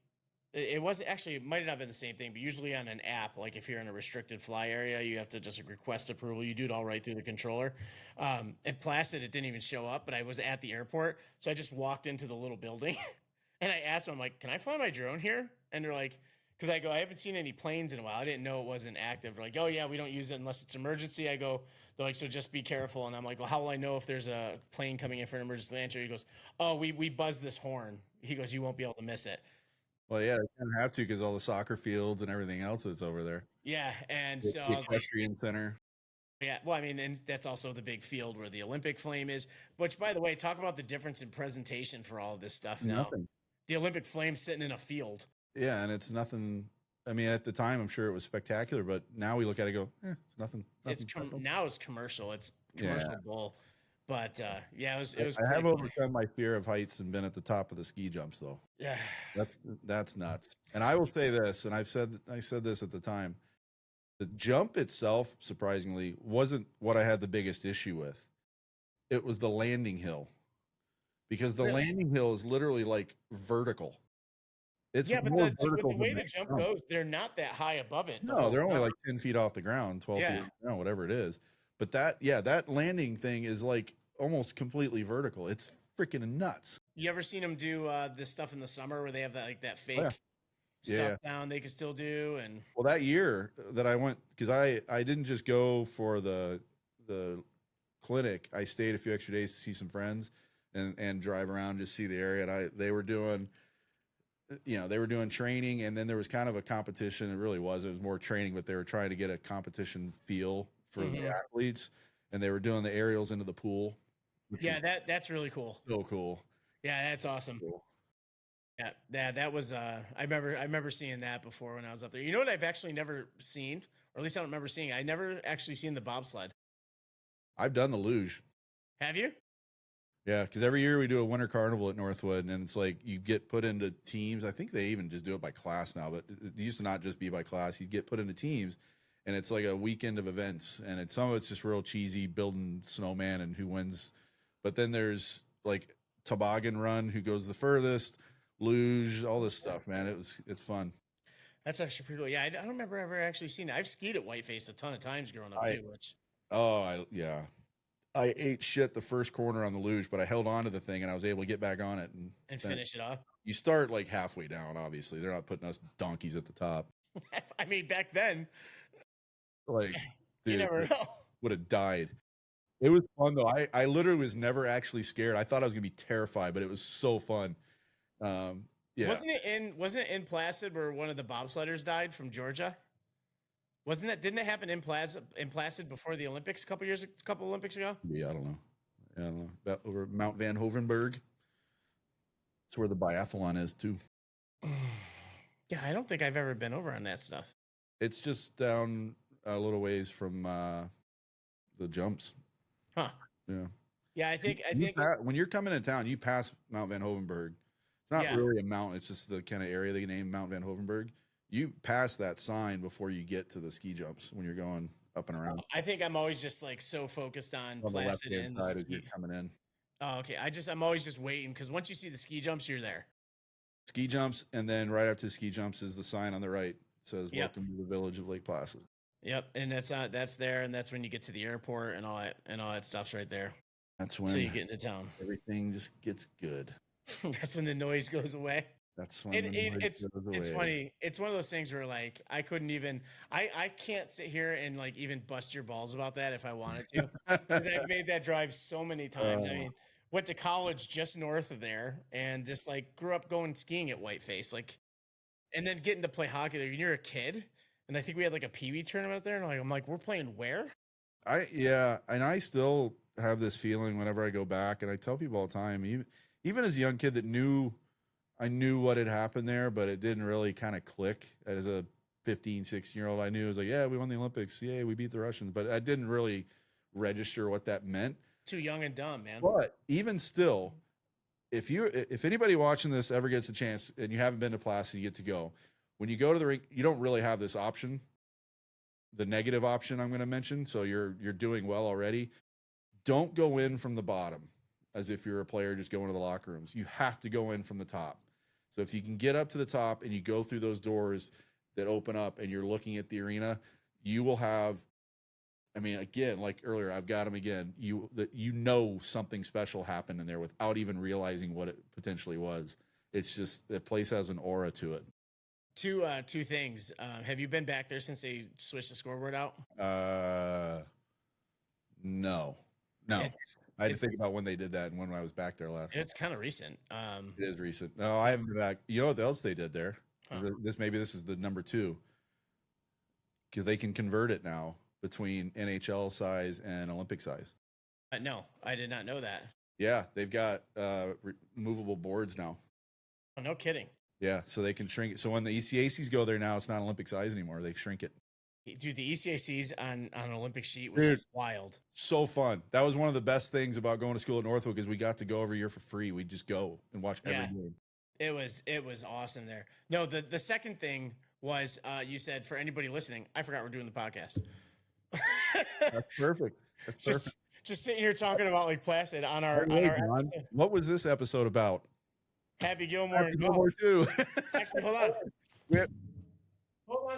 it wasn't actually. It might have not been the same thing, but usually on an app, like if you're in a restricted fly area, you have to just request approval. You do it all right through the controller. At Placid, it didn't even show up, but I was at the airport, so I just walked into the little building, and I asked them, I'm like, "Can I fly my drone here?" And they're like, because I go, I haven't seen any planes in a while. I didn't know it wasn't active. They're like, oh yeah, we don't use it unless it's emergency. I go, they're like, so just be careful. And I'm like, well, how will I know if there's a plane coming in for an emergency entry? He goes, oh, we buzz this horn. He goes, you won't be able to miss it. Well, yeah, they kind of have to because all the soccer fields and everything else that's over there. Yeah, and The so I was like, equestrian center. yeah, well, I mean, and that's also the big field where the Olympic flame is. Which, by the way, talk about the difference in presentation for all of this stuff now. Nothing. The Olympic flame sitting in a field. Yeah, and it's nothing. I mean, at the time, I'm sure it was spectacular, but now we look at it and go, it's nothing. Now it's commercial. It's commercial bull. But yeah, it was. I have pretty funny. overcome my fear of heights and been at the top of the ski jumps, though. Yeah. That's nuts. And I will say this, and I said this at the time. The jump itself, surprisingly, wasn't what I had the biggest issue with. It was the landing hill, because the landing hill is literally like vertical. It's yeah, but more the vertical way than the jump goes, they're not that high above it. No, they're only like 10 feet off the ground, 12 feet Yeah. off the ground, whatever it is. But that landing thing is like almost completely vertical. It's freaking nuts. You ever seen them do this stuff in the summer where they have that that fake yeah. stuff down they can still do? And Well, that year that I went, because I didn't just go for the clinic. I stayed a few extra days to see some friends and drive around, just see the area. And they were doing training, and then there was kind of a competition. It really was. It was more training, but they were trying to get a competition feel for the athletes, and they were doing the aerials into the pool. Yeah, that's really cool. So cool. Yeah, that's awesome. Cool. Yeah, that was I remember seeing that before when I was up there. You know what I've actually never seen, or at least I don't remember seeing. I never actually seen the bobsled. I've done the luge. Have you? Yeah, because every year we do a winter carnival at Northwood, and it's like you get put into teams. I think they even just do it by class now, but it used to not just be by class. You get put into teams, and it's like a weekend of events, and some of it's just real cheesy, building snowman and who wins. But then there's like toboggan run, who goes the furthest, luge, all this stuff, man. It's fun. That's actually pretty cool. Yeah, I don't remember ever actually seeing it. I've skied at Whiteface a ton of times growing up too. I ate shit the first corner on the luge, but I held on to the thing and I was able to get back on it and finish it off. You start like halfway down, obviously. They're not putting us donkeys at the top. I mean, back then, like, you dude, never know. Would have died. It was fun though. I literally was never actually scared. I thought I was gonna be terrified, but it was so fun. Yeah. Wasn't it in Placid where one of the bobsledders died from Georgia? Didn't it happen in Placid before the Olympics a couple Olympics ago? Yeah, I don't know. That over Mount Van Hovenberg. It's where the biathlon is too. Yeah, I don't think I've ever been over on that stuff. It's just down a little ways from the jumps. Huh. Yeah. Yeah, I think when you're coming into town, you pass Mount Van Hovenberg. It's not really a mountain, it's just the kind of area they name Mount Van Hovenberg. You pass that sign before you get to the ski jumps when you're going up and around. I think I'm always just like so focused on Placid and side as you're coming in. Oh, okay. I'm always just waiting because once you see the ski jumps, you're there. ski jumps, and then right after the ski jumps is the sign on the right. It says, Yep. "Welcome to the village of Lake Placid." Yep, and that's there, and that's when you get to the airport and all that stuff's right there. That's when So you get into town. everything just gets good. That's when the noise goes away. That's when It's funny. It's one of those things where like I can't sit here and like even bust your balls about that if I wanted to, because I've made that drive so many times. I mean, went to college just north of there and just like grew up going skiing at Whiteface, like, and then getting to play hockey there. You're a kid, and I think we had like a PB tournament there, and I'm like, we're playing where? And I still have this feeling whenever I go back, and I tell people all the time, even as a young kid that I knew what had happened there, but it didn't really kind of click. As a 15, 16-year-old, I knew it was like, yeah, we won the Olympics. Yay, we beat the Russians. But I didn't really register what that meant. Too young and dumb, man. But even still, if anybody watching this ever gets a chance and you haven't been to Placid, you get to go. When you go to the rink, you don't really have this option, the negative option I'm going to mention. So you're doing well already. Don't go in from the bottom as if you're a player just going to the locker rooms. You have to go in from the top. So if you can get up to the top and you go through those doors that open up and you're looking at the arena, you will have, I mean, again, like earlier, I've got them again. Something special happened in there without even realizing what it potentially was. It's just, the place has an aura to it. Two things. Have you been back there since they switched the scoreboard out? No. I had to think about when they did that and when I was back there last. It's kind of recent. It is recent. No, I haven't been back. You know what else they did there? Huh. This is the number 2, because they can convert it now between NHL size and Olympic size. No, I did not know that. Yeah, they've got movable boards now. Oh, no kidding. Yeah, so they can shrink it. So when the ECACs go there now, it's not Olympic size anymore. They shrink it. Dude, the ECACs on an Olympic sheet was wild. So fun. That was one of the best things about going to school at Northwood, because we got to go every year for free. We'd just go and watch every game. It was awesome there. No, the second thing was you said, for anybody listening, I forgot we're doing the podcast. That's perfect. That's perfect. Just sitting here talking about like Placid on our John, what was this episode about? Happy Gilmore. Happy Gilmore too. Actually, hold on. Hold on,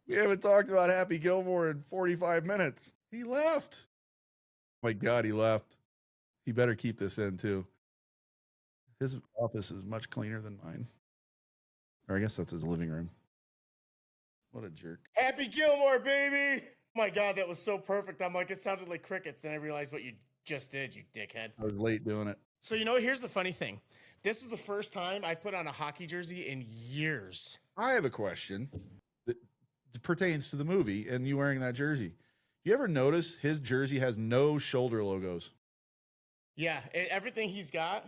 we haven't talked about Happy Gilmore in 45 minutes. He left. Oh my God, he left. He better keep this in too. His office is much cleaner than mine. Or I guess that's his living room. What a jerk. Happy Gilmore, baby. Oh my God, that was so perfect. I'm like, it sounded like crickets, and I realized what you just did, you dickhead. I was late doing it. So, here's the funny thing. This is the first time I've put on a hockey jersey in years. I have a question that pertains to the movie and you wearing that jersey. You ever notice his jersey has no shoulder logos? Yeah, everything he's got.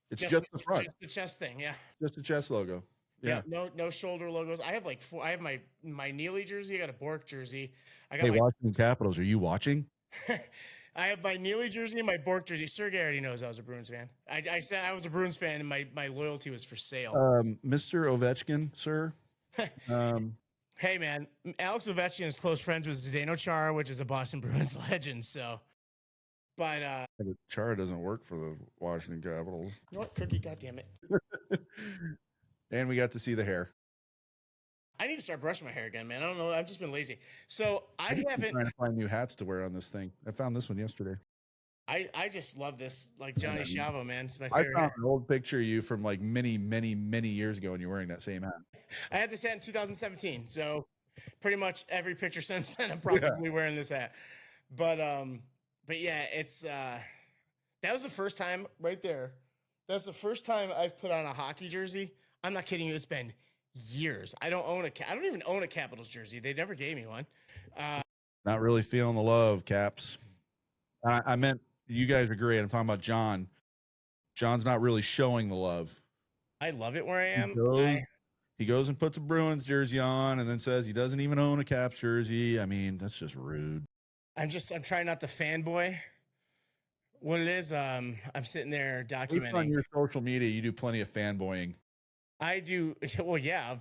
It's just the front. Just the chest thing, yeah. Just a chest logo. Yeah. No shoulder logos. I have like 4. I have my Neely jersey. I got a Bork jersey. I got Hey, Washington Capitals, are you watching? I have my Neely jersey and my Bork jersey. Sergey already knows I was a Bruins fan. I said I was a Bruins fan, and my loyalty was for sale. Mr. Ovechkin, sir. Hey, man, Alex Ovechkin is close friends with Zdeno Chara, which is a Boston Bruins legend. So, but Chara doesn't work for the Washington Capitals. You know what, Cookie? God damn it! And we got to see the hair. I need to start brushing my hair again, man. I don't know. I've just been lazy. So I haven't trying to find new hats to wear on this thing. I found this one yesterday. I just love this, like Johnny Chavo, man. It's my favorite. I found an old picture of you from like many, many, many years ago, and you're wearing that same hat. I had this hat in 2017, so pretty much every picture since then, I'm probably wearing this hat. But yeah, it's that was the first time right there. That's the first time I've put on a hockey jersey. I'm not kidding you. It's been years. I don't even own a Capitals jersey. They never gave me one. Not really feeling the love, Caps. I meant you guys are great. I'm talking about John. John's not really showing the love. I love it where I am. He goes and puts a Bruins jersey on and then says he doesn't even own a Caps jersey. I mean, that's just rude. I'm trying not to fanboy. What it is, I'm sitting there documenting. On your social media, you do plenty of fanboying. I do. Well, yeah.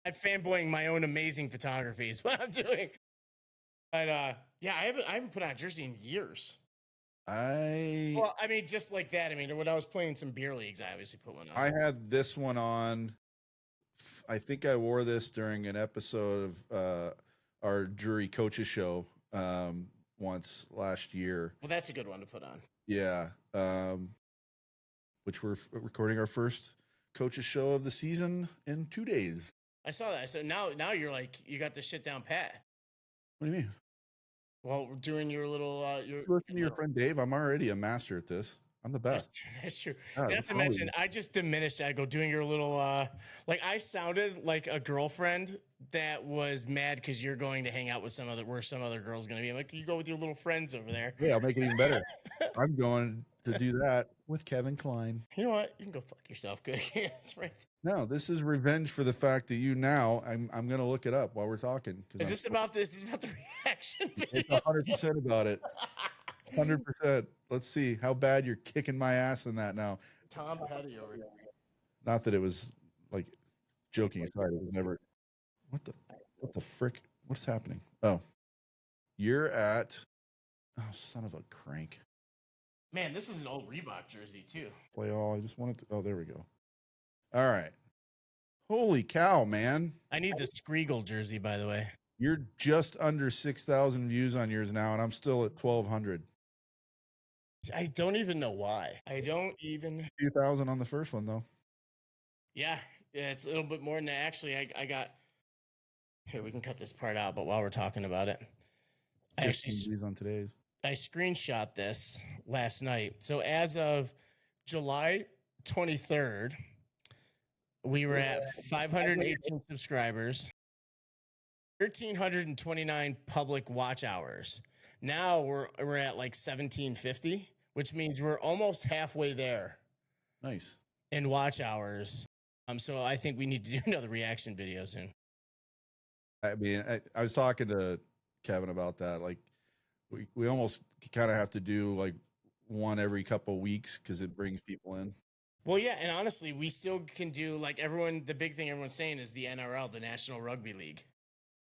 I'm fanboying my own amazing photography is what I'm doing. But yeah, I haven't put on a jersey in years. Well, I mean, just like that. I mean, when I was playing some beer leagues, I obviously put one on. I had this one on. I think I wore this during an episode of our jury coaches show once last year. Well, that's a good one to put on. Yeah. Which we're recording our first coaches show of the season in 2 days. I saw that. I said, now you're like, you got the shit down pat. What do you mean? Well, we're doing your little, listen to your friend Dave. I'm already a master at this. I'm the best. That's true. God, Not to mention, I just diminished. I go doing your little, like I sounded like a girlfriend that was mad because you're going to hang out with some other girl's going to be. I'm like, you go with your little friends over there. Yeah, I'll make it even better. I'm going to do that with Kevin Klein. You know what? You can go fuck yourself. Good. That's right. No, this is revenge for the fact that you now. I'm going to look it up while we're talking. Is this about this? Is about the reaction video? It's 100% about it. 100%. Let's see how bad you're kicking my ass in that now. Tom Petty over here. Not that it was like joking aside. It was never. What the frick? What's happening? Oh, you're at. Oh, son of a crank. Man, this is an old Reebok jersey too. Play all. I just wanted to. Oh, there we go. All right. Holy cow, man. I need the Skriegel jersey, by the way. You're just under 6,000 views on yours now, and I'm still at 1,200. I don't even know why. I don't even. 2,000 on the first one, though. Yeah, it's a little bit more than that. Actually, I got. Here, we can cut this part out, but while we're talking about it, I 15 views on today's. I screenshot this last night. So as of July 23rd, we were at 518 subscribers, 1,329 public watch hours. Now we're at like 1,750, which means we're almost halfway there. Nice. In watch hours. So I think we need to do another reaction video soon. I mean, I was talking to Kevin about that. Like, we almost kind of have to do like one every couple of weeks because it brings people in. Well, yeah, and honestly, we still can do like everyone. The big thing everyone's saying is the NRL, the National Rugby League.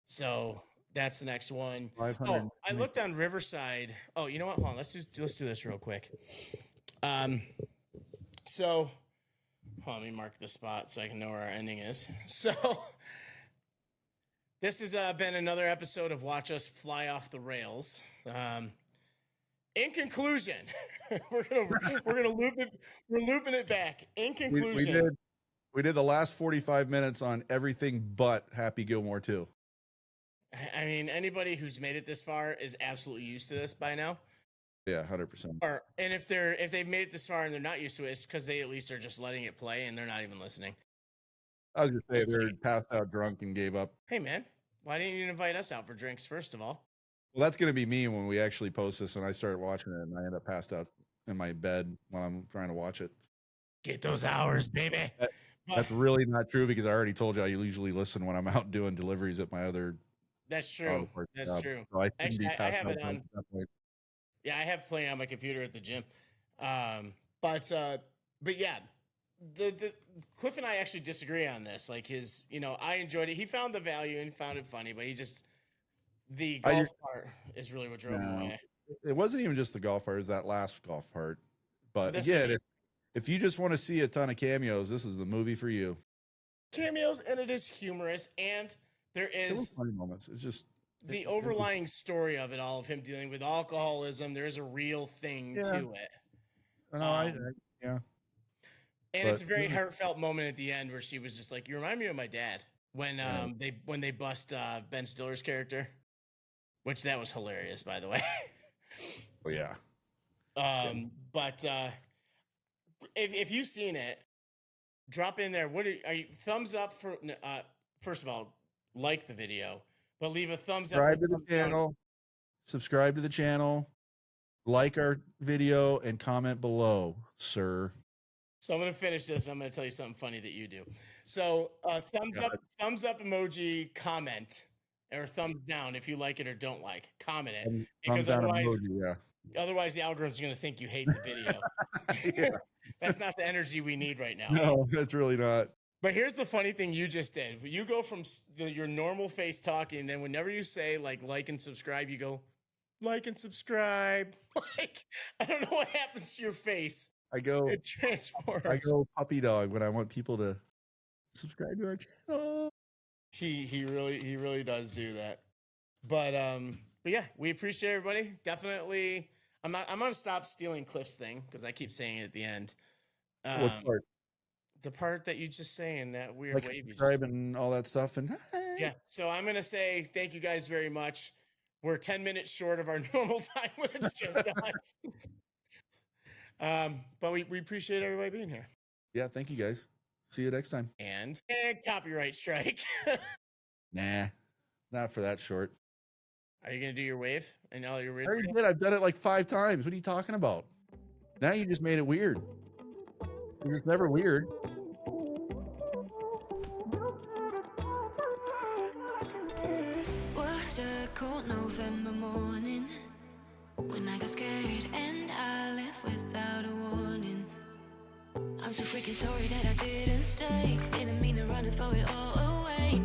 So that's the next one. Oh, I looked on Riverside. Oh, you know what? Hold on, let's do this real quick. So, hold on, let me mark the spot so I can know where our ending is. So, this has been another episode of Watch Us Fly Off the Rails. In conclusion, we're gonna loop it. We're looping it back. In conclusion, we did the last 45 minutes on everything but Happy Gilmore 2. I mean, anybody who's made it this far is absolutely used to this by now. Yeah, 100%. And if they've made it this far and they're not used to it, it's because they at least are just letting it play and they're not even listening. I was gonna say they're passed out drunk and gave up. Hey man, why didn't you invite us out for drinks first of all? Well, that's gonna be me when we actually post this and I start watching it and I end up passed out in my bed when I'm trying to watch it. Get those hours, baby. That's really not true because I already told you I usually listen when I'm out doing deliveries at my other. That's true. That's true. So I have it on. Yeah, I have playing on my computer at the gym. But yeah, the Cliff and I actually disagree on this. Like I enjoyed it. He found the value and found it funny, but the golf part is really what drove him away. It wasn't even just the golf part; it was that last golf part. But again, if you just want to see a ton of cameos, this is the movie for you. Cameos, and it is humorous, and there is funny moments. It's just the overlying story of it all, of him dealing with alcoholism. There is a real thing to it. Yeah. And it's a very heartfelt moment at the end where she was just like, "You remind me of my dad." When they bust Ben Stiller's character, which that was hilarious, by the way. Oh yeah. But if you've seen it, drop in there. What are you thumbs up for? First of all, like the video, but leave a thumbs up. Subscribe to the channel. Subscribe to the channel. Like our video and comment below, sir. So I'm going to finish this. I'm going to tell you something funny that you do. So thumbs up emoji, comment, or thumbs down if you like it or don't like. Comment it. Because otherwise the algorithm's going to think you hate the video. That's not the energy we need right now. No, that's really not. But here's the funny thing you just did. You go from your normal face talking, and then whenever you say like and subscribe, you go, like and subscribe. Like, I don't know what happens to your face. I go It transforms. I go puppy dog when I want people to subscribe to our channel. He really does do that. But yeah, we appreciate everybody. Definitely. I'm gonna stop stealing Cliff's thing because I keep saying it at the end. What part? The part that you just saying, that weird Like wave you subscribe just and all that stuff. And yeah. So I'm gonna say thank you guys very much. We're 10 minutes short of our normal time when it's just us. But we appreciate everybody being here. Yeah, thank you guys. See you next time. And copyright strike. Nah, not for that short. Are you gonna do your wave and all your I weird already stuff? did. I've done it like 5 times. What are you talking about? Now you just made it weird. It was never weird. Was a cold November morning when I got scared and I left without a warning. I'm so freaking sorry that I didn't stay. Didn't mean to run and throw it all away.